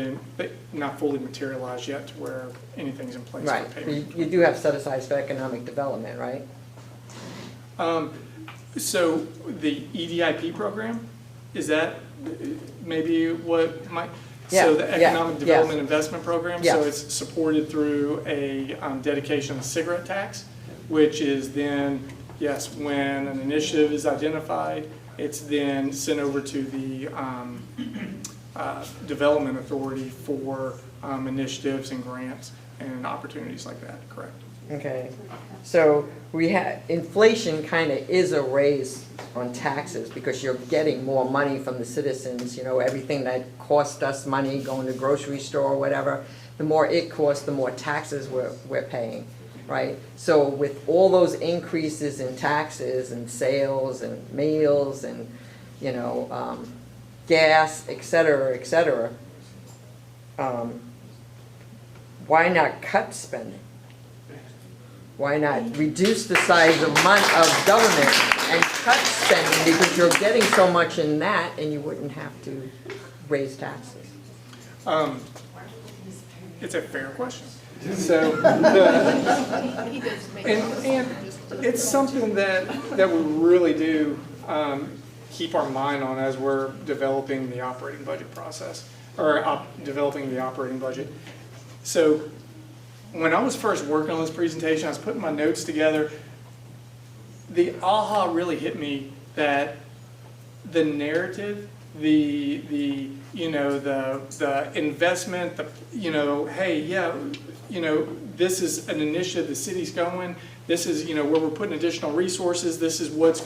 fully materialized yet to where anything's in place Right, for payment. you do have set-asides for economic development, right? So the EDIP program, is that maybe what might? So the Economic Development Investment Program, so it's supported through a dedication of cigarette tax, which is then, yes, when an initiative is identified, it's then sent over to the Development Authority for initiatives and grants and opportunities like that, correct? Okay, so inflation kind of is a raise on taxes because you're getting more money from the citizens, everything that cost us money, going to the grocery store or whatever, the more it costs, the more taxes we're paying, right? So with all those increases in taxes and sales and meals and, gas, et cetera, why not cut spending? Why not reduce the size of government and cut spending because you're getting so much in that and you wouldn't have to raise taxes? It's a fair question. So, and it's something that we really do keep our mind on as we're developing the operating budget process, or developing the operating budget. So when I was first working on this presentation, I was putting my notes together, the aha really hit me that the narrative, the investment, hey, yeah, this is an initiative the city's going, this is, where we're putting additional resources, this is what's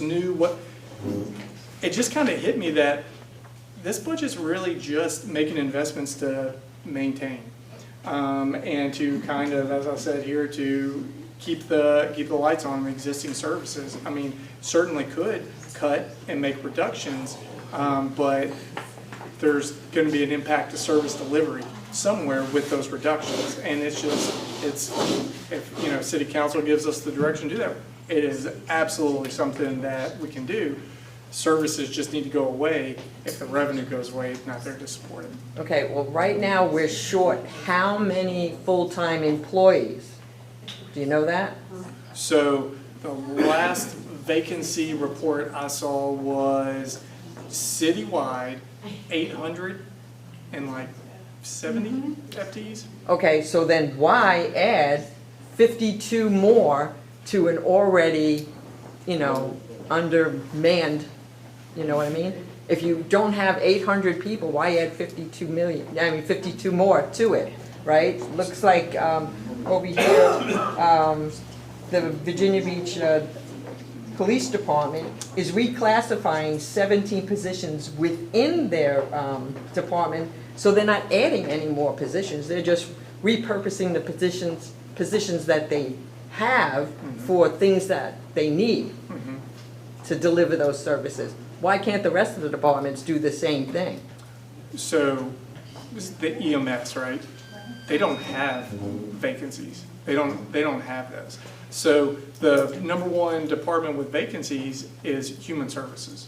new, it just kind of hit me that this budget's really just making investments to maintain. And to kind of, as I said here, to keep the lights on existing services. I mean, certainly could cut and make reductions, but there's going to be an impact to service delivery somewhere with those reductions. And if City Council gives us the direction to do that, it is absolutely something that we can do. Services just need to go away. If the revenue goes away, it's not there to support it. Okay, well, right now we're short how many full-time employees? Do you know that? So the last vacancy report I saw was citywide, 870 FTEs. Okay, so then why add 52 more to an already, undermanned, you know what I mean? If you don't have 800 people, why add 52 more to it, right? Looks like over here, the Virginia Beach Police Department is reclassifying 17 positions within their department, so they're not adding any more positions, they're just repurposing the positions that they have for things that they need to deliver those services. Why can't the rest of the departments do the same thing? So, this is the EMS, right? They don't have vacancies. They don't have those. So the number one department with vacancies is human services.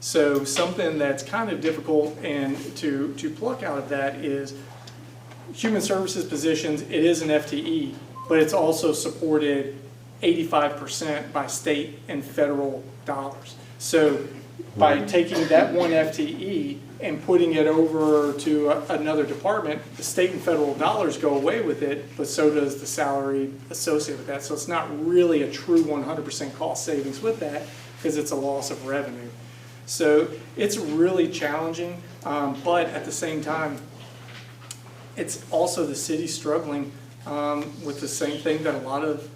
So something that's kind of difficult and to pluck out of that is human services positions, it is an FTE, but it's also supported 85% by state and federal dollars. So by taking that one FTE and putting it over to another department, the state and federal dollars go away with it, but so does the salary associated with that. So it's not really a true 100% cost savings with that, because it's a loss of revenue. So it's really challenging, but at the same time, it's also the city struggling with the same thing that a lot of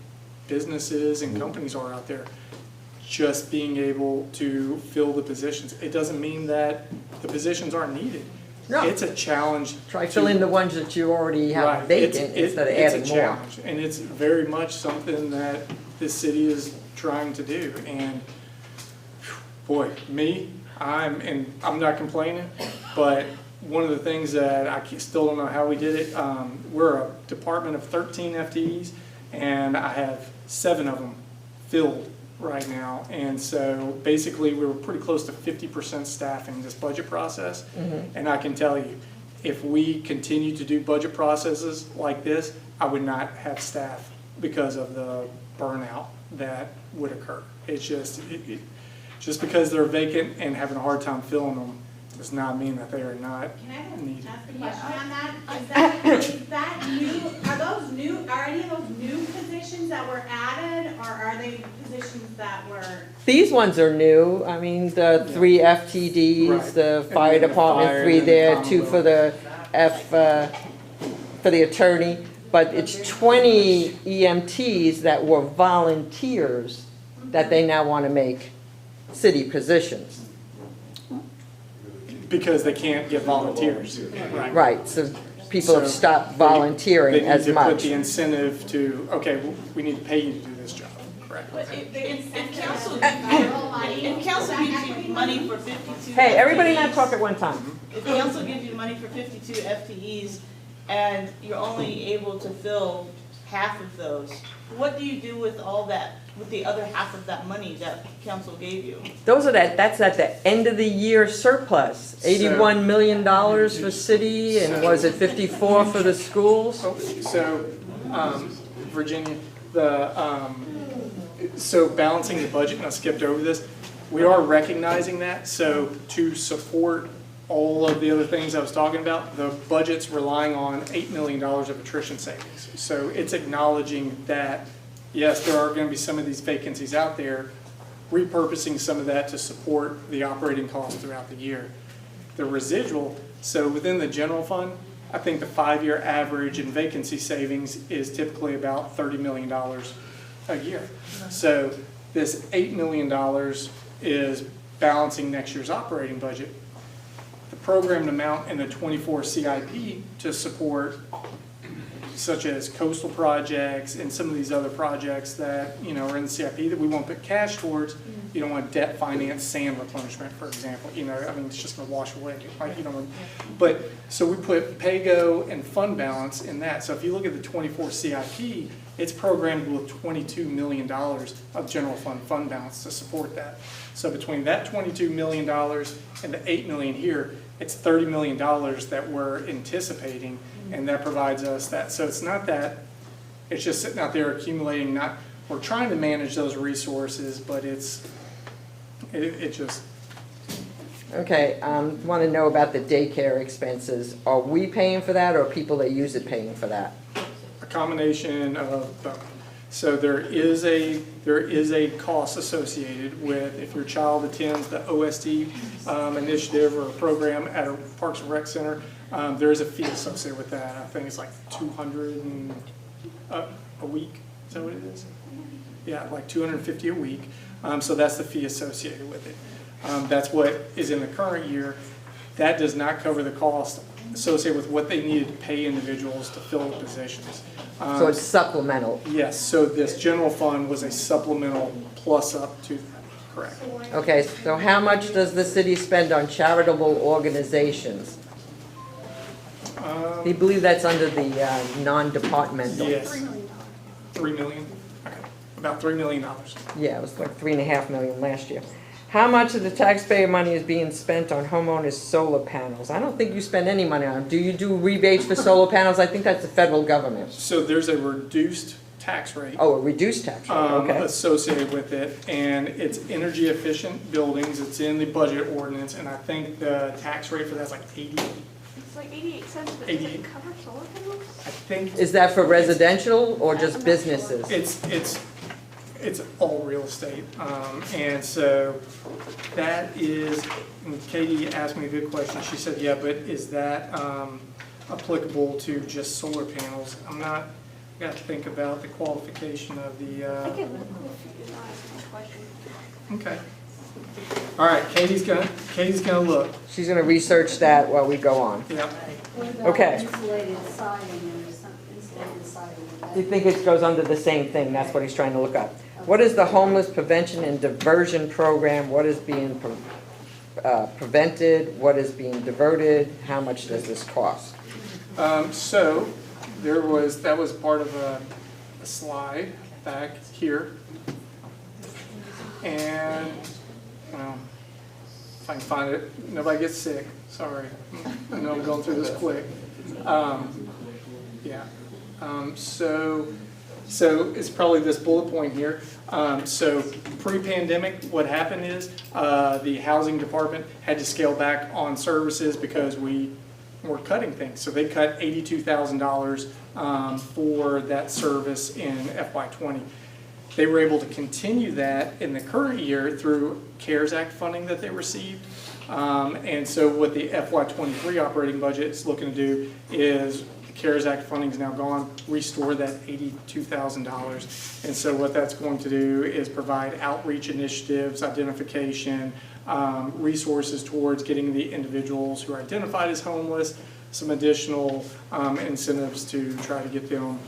businesses and companies are out there. Just being able to fill the positions. It doesn't mean that the positions aren't needed. No. It's a challenge. Try filling the ones that you already have Right. vacant instead of adding It's a more. challenge, and it's very much something that this city is trying to do. And boy, I'm not complaining, but one of the things that I still don't know how we did it, we're a department of 13 FTEs, and I have 7 of them filled right now. And so basically we were pretty close to 50% staffing this budget process. And I can tell you, if we continue to do budget processes like this, I would not have staff because of the burnout that would occur. It's just, just because they're vacant and having a hard time filling them does not mean that they are not Can I needed. ask a question on that? Is that new, are any of those new positions that were added, or are they positions that were? These ones are new. I mean, the 3 FTDs, Right. the And fire then the department, fire, 3 and then there, the 2 for the for the attorney. But it's 20 EMTs that were volunteers that they now want to make city positions. Because they can't get volunteers. Right, so people have So stopped They volunteering need as to put much. the incentive to, okay, well, we need to pay you to do this job, correct? But if council if council gives you money for 52. Hey, everybody not FTEs, talk at one time. If council gives you money for 52 FTEs and you're only able to fill half of those, what do you do with all that, with the other half of that money that council gave you? That's at the end of the year surplus, $81 million for city, and was it 54 for the schools? So, Virginia, so balancing the budget, and I skipped over this, we are recognizing that, so to support all of the other things I was talking about, the budget's relying on $8 million of attrition savings. So it's acknowledging that, yes, there are gonna be some of these vacancies out there, repurposing some of that to support the operating costs throughout the year. The residual, so within the general fund, I think the 5-year average in vacancy savings is typically about $30 million a year. So this $8 million is balancing next year's operating budget. The programmed amount in the 24 CIP to support such as coastal projects and some of these other projects that, are in the CIP that we won't put cash towards. You don't want debt finance sand replenishment, for example, it's just gonna wash away, right? But, so we put PAYGO and fund balance in that. So if you look at the 24 CIP, it's programmed with $22 million of general fund balance to support that. So between that $22 million and the $8 million here, it's $30 million that we're anticipating, and that provides us that. So it's not that, it's just sitting out there accumulating, not we're trying to manage those resources, but it just, Okay, want to know about the daycare expenses. Are we paying for that or are people that use it paying for that? a combination of both. So there is a cost associated with if your child attends the OSD initiative or program at a Parks and Rec center. There is a fee associated with that. I think it's like $200 a week. Is that what it is? Yeah, like $250 a week. So that's the fee associated with it. That's what is in the current year. That does not cover the cost associated with what they needed to pay individuals to fill the positions. So it's supplemental. Yes, so this general fund was a supplemental plus up to, correct. Okay, so how much does the city spend on charitable organizations? Do you believe that's under the non-departmental? Yes, $3 million. 3 million, okay, about $3 million. Yeah, it was like $3.5 million last year. How much of the taxpayer money is being spent on homeowners' solar panels? I don't think you spend any money on them. Do you do rebates for solar panels? I think that's the federal government. So there's a reduced tax rate Oh, a reduced tax rate, okay. associated with it, and it's energy efficient buildings, it's in the budget ordinance, and I think the tax rate for that's like 80, It's like 88 cents, but does 88. it cover solar panels? I think Is that for residential or just businesses? it's all real estate, and so that is, and Katie asked me a good question, she said, yeah, but is that applicable to just solar panels? I'm not, I got to think about the qualification of the, I can look if you're not asking a question. okay. All right, Katie's gonna look, She's gonna research that while we go on. yeah. Okay. Insulated siding and some insulated siding. You think it goes under the same thing, that's what he's trying to look up. What is the homeless prevention and diversion program? What is being prevented? What is being diverted? How much does this cost? So that was part of a slide back here. And, if I can find it, nobody gets sick, sorry. I know I'm going through this quick. Yeah. So it's probably this bullet point here. So pre-pandemic, what happened is the housing department had to scale back on services because we were cutting things. So they cut $82,000 for that service in FY20. They were able to continue that in the current year through CARES Act funding that they received. And so what the FY23 operating budget is looking to do is CARES Act funding is now gone, restore that $82,000. And so what that's going to do is provide outreach initiatives, identification, resources towards getting the individuals who are identified as homeless, some additional incentives to try to get them,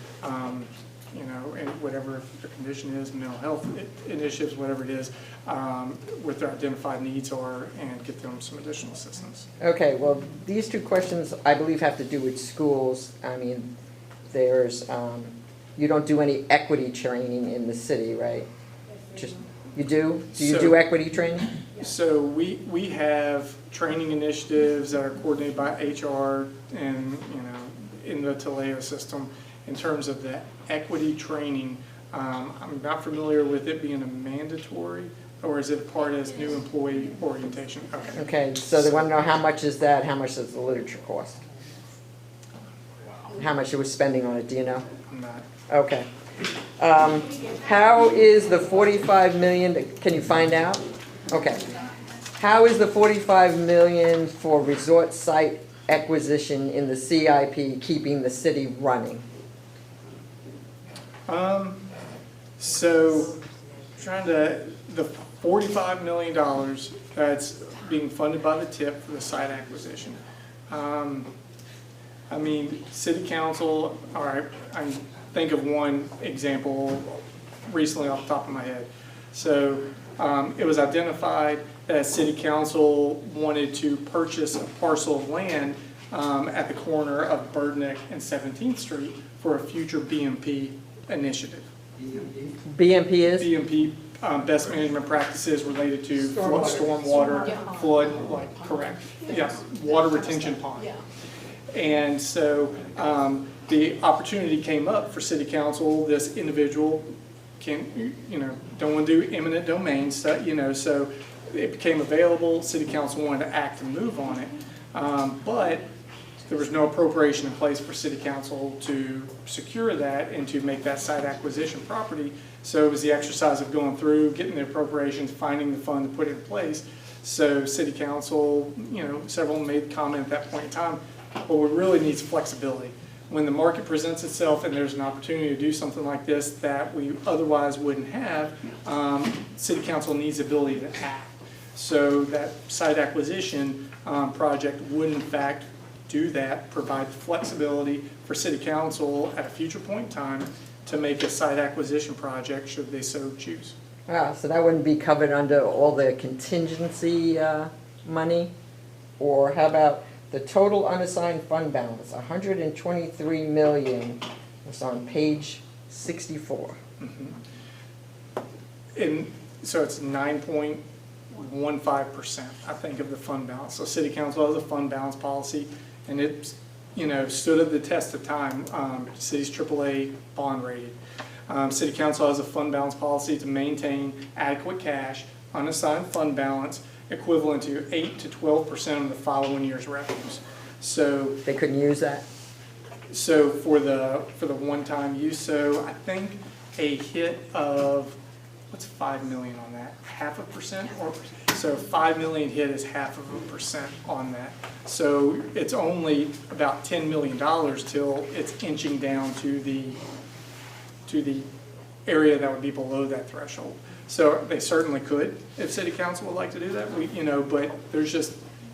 and whatever the condition is, mental health initiatives, whatever it is, what their identified needs are, and get them some additional assistance. Okay, well, these two questions, I believe, have to do with schools. I mean, there's, you don't do any equity training in the city, right? Just, you do? Do you do equity training? So we have training initiatives that are coordinated by HR and, in the Taleo system. In terms of the equity training, I'm not familiar with it being a mandatory, or is it part as new employee orientation? Okay. Okay, so they want to know how much is that, how much does the literature cost? How much you were spending on it, do you know? I'm not. Okay. How is the 45 million, can you find out? Okay. How is the 45 million for resort site acquisition in the CIP keeping the city running? So the $45 million that's being funded by the TIP for the site acquisition. City council, all right, I think of one example recently off the top of my head. So it was identified that city council wanted to purchase a parcel of land at the corner of Birdneck and 17th Street for a future BMP initiative. BMP is? BMP, best management practices related to stormwater, flood, correct. Yes, water retention pond. And so the opportunity came up for city council. This individual don't want to do eminent domain stuff, so it became available, city council wanted to act and move on it. But there was no appropriation in place for city council to secure that and to make that site acquisition property. So it was the exercise of going through, getting the appropriations, finding the fund to put it in place. So city council, several made the comment at that point in time, well, we really need flexibility. When the market presents itself and there's an opportunity to do something like this that we otherwise wouldn't have, city council needs the ability to act. So that site acquisition project would in fact do that, provide flexibility for city council at a future point in time to make a site acquisition project should they so choose. Wow, so that wouldn't be covered under all the contingency money? Or how about the total unassigned fund balance, 123 million, it's on page 64. And so it's 9.15%, I think, of the fund balance. So city council has a fund balance policy, and it's, stood at the test of time. City's AAA bond rated. City council has a fund balance policy to maintain adequate cash, unassigned fund balance, equivalent to 8 to 12% of the following year's revenues. So They couldn't use that? So for the one-time use, so I think a hit of, what's 5 million on that? 0.5%? Or so 5 million hit is 0.5% on that. So it's only about $10 million till it's inching down to the area that would be below that threshold. So they certainly could, if city council would like to do that. But there's just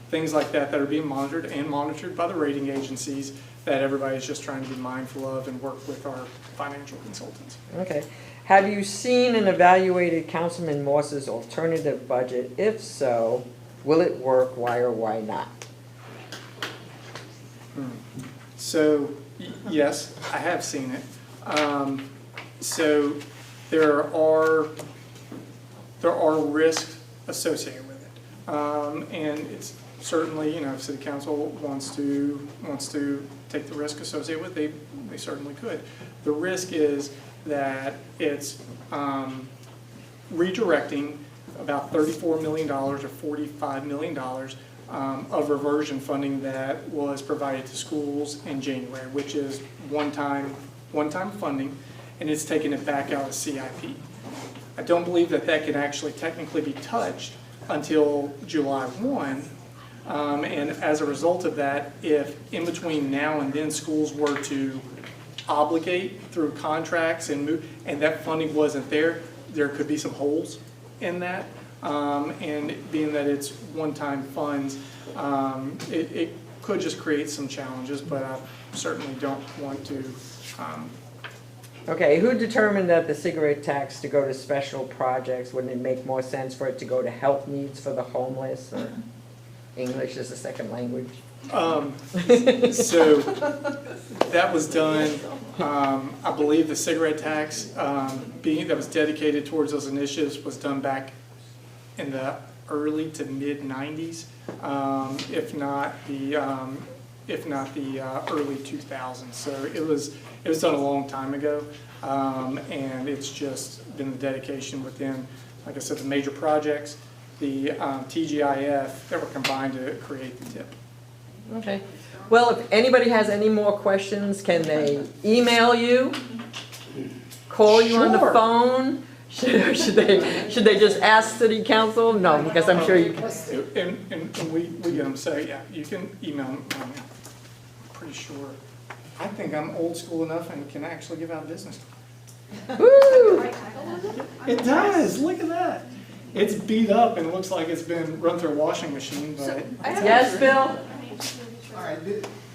things like that that are being monitored and monitored by the rating agencies that everybody's just trying to be mindful of and work with our financial consultants. Okay. Have you seen and evaluated Councilman Morse's alternative budget? If so, will it work? Why or why not? So, yes, I have seen it. So there are risks associated with it. And it's certainly, if city council wants to take the risk associated with it, they certainly could. The risk is that it's redirecting about $34 million or $45 million of reversion funding that was provided to schools in January, which is one-time funding, and it's taking it back out of CIP. I don't believe that can actually technically be touched until July 1. And as a result of that, if in between now and then schools were to obligate through contracts and move, and that funding wasn't there, there could be some holes in that. And being that it's one-time funds, it could just create some challenges, but I certainly don't want to. Okay, who determined that the cigarette tax to go to special projects? Wouldn't it make more sense for it to go to health needs for the homeless, or English as a second language? So that was done, I believe the cigarette tax that was dedicated towards those initiatives was done back in the early to mid 90s, if not the early 2000s. So it was done a long time ago, and it's just been the dedication within, like I said, the major projects, the TGIF that were combined to create the TIP. Okay. Well, if anybody has any more questions, can they email you? Call you on the Sure. phone? Should they just ask city council? No, because I'm sure you can. And we get them, so yeah, you can email them. I'm pretty sure. I think I'm old school enough and can actually give out business. Woo! It does, look at that. It's beat up and looks like it's been run through a washing machine, but. Yes, Bill? All right,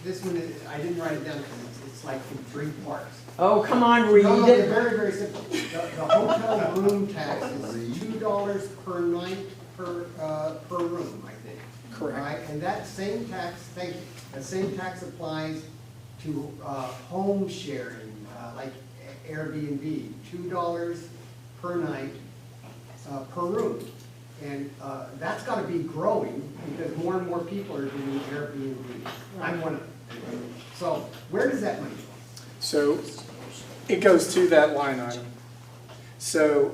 this one, I didn't write it down because it's like in 3 parts. Oh, come on, read No, they're it. very, very simple. The hotel room tax is $2 per night per room, I think. Correct. All right, and that same tax, thank you, that same tax applies to home sharing, like Airbnb, $2 per night per room. And that's got to be growing because more and more people are doing Airbnb. I'm one of them. So where does that money go? So it goes to that line item. So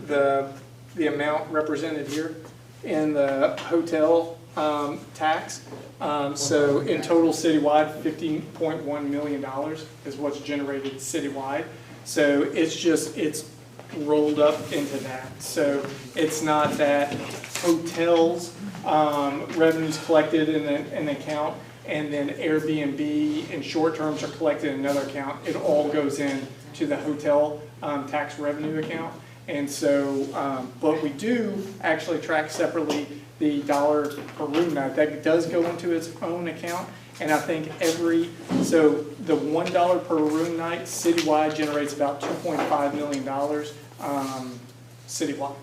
the amount represented here in the hotel tax, so in total citywide, $15.1 million is what's generated citywide. So it's rolled up into that. So it's not that hotels revenues collected in an account and then Airbnb and short terms are collected in another account. It all goes in to the hotel tax revenue account. And so, but we do actually track separately the dollar per room night. That does go into its own account. And I think so the $1 per room night citywide generates about $2.5 million citywide.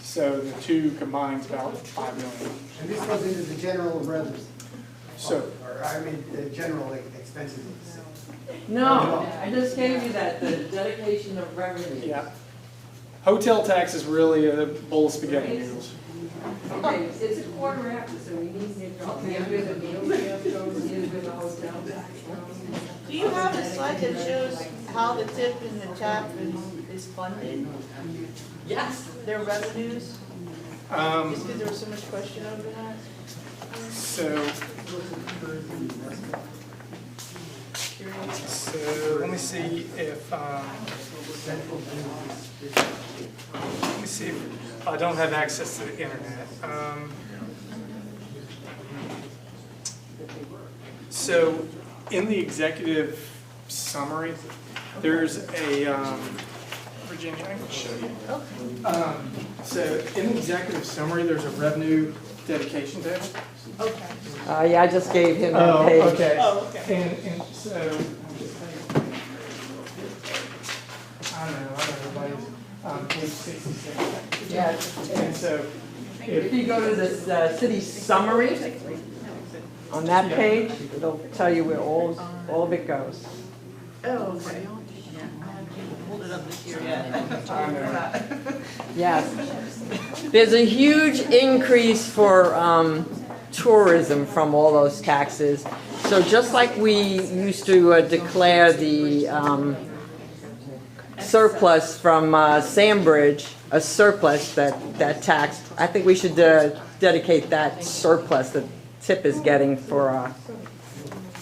So the two combines about $5 million. And this goes into the general revenue, So, or I mean, the general expenses of the city. No, I just gave you that, the dedication of revenue. yeah. Hotel tax is really a bowl of spaghetti noodles. Okay, it's a quarter after, so we need to get the meal, with the hotel. Do you have a slide that shows how the tip and the tap is funded, Yes. their revenues? Just because there was so much question over that? So let me see if, I don't have access to the internet. So in the executive summary, there's a, Virginia, I can show you. So in the executive summary, there's a revenue dedication table. Okay. Yeah, I just gave him that page. Okay. Oh, okay. And so, I don't know everybody's page 66. Yeah. And so, If you go to the city summary, on that page, it'll tell you where all of it goes. Oh, okay. Hold it up this year yet. I know. Yes. There's a huge increase for tourism from all those taxes. So just like we used to declare the surplus from Sandbridge, a surplus that tax, I think we should dedicate that surplus that TIP is getting for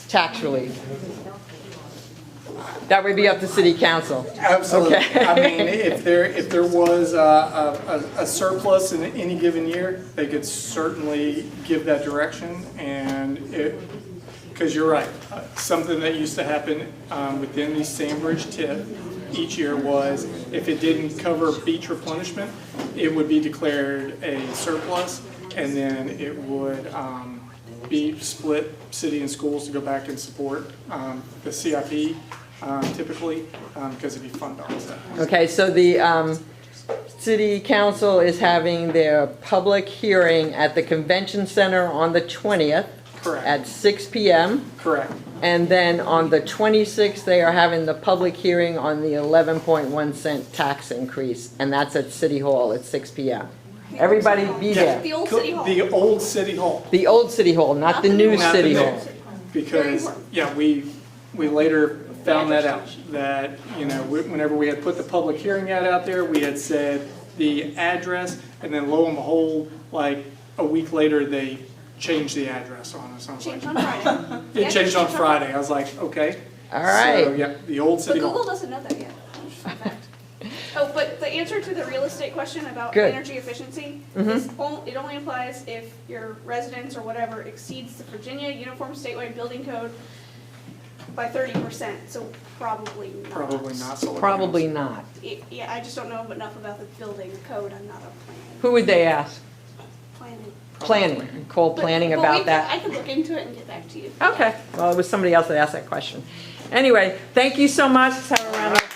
tax relief. That would be up to city council. Absolutely. Okay. I mean, if there was a surplus in any given year, they could certainly give that direction. And because you're right, something that used to happen within the Sandbridge TIP each year was if it didn't cover beach replenishment, it would be declared a surplus, and then it would be split city and schools to go back and support the CIP. Typically, because it'd be fund balance. Okay, so the city council is having their public hearing at the convention center on the 20th Correct. at 6 p.m. Correct. And then on the 26th, they are having the public hearing on the 11.1 cent tax increase, and that's at City Hall at 6 p.m. Everybody be there. The old city hall. The old city hall. The old City Hall, not the new Not the City new. Hall. Because, yeah, we later found that out, that, you know, whenever we had put the public hearing ad out there, we had said the address, and then lo and behold, like a week later, they changed the address on us. I was Changed like, on Friday. it changed on Friday. I was like, okay. All right. So, yeah, the old But city Google hall. doesn't know that yet. Fun fact. Oh, but the answer to the real estate question about Good. energy efficiency Mhm. is it only applies if your residence or whatever exceeds the Virginia Uniform Statewide Building Code by 30%, so probably not. Probably not solar Probably panels. not. Yeah, I just don't know enough about the building code, I'm not a Who would they ask? planning. Planning. Call planning But about that. I could look into it and get back to you. Okay, well, it was somebody else that asked that question. Anyway, thank you so much. Let's have a round of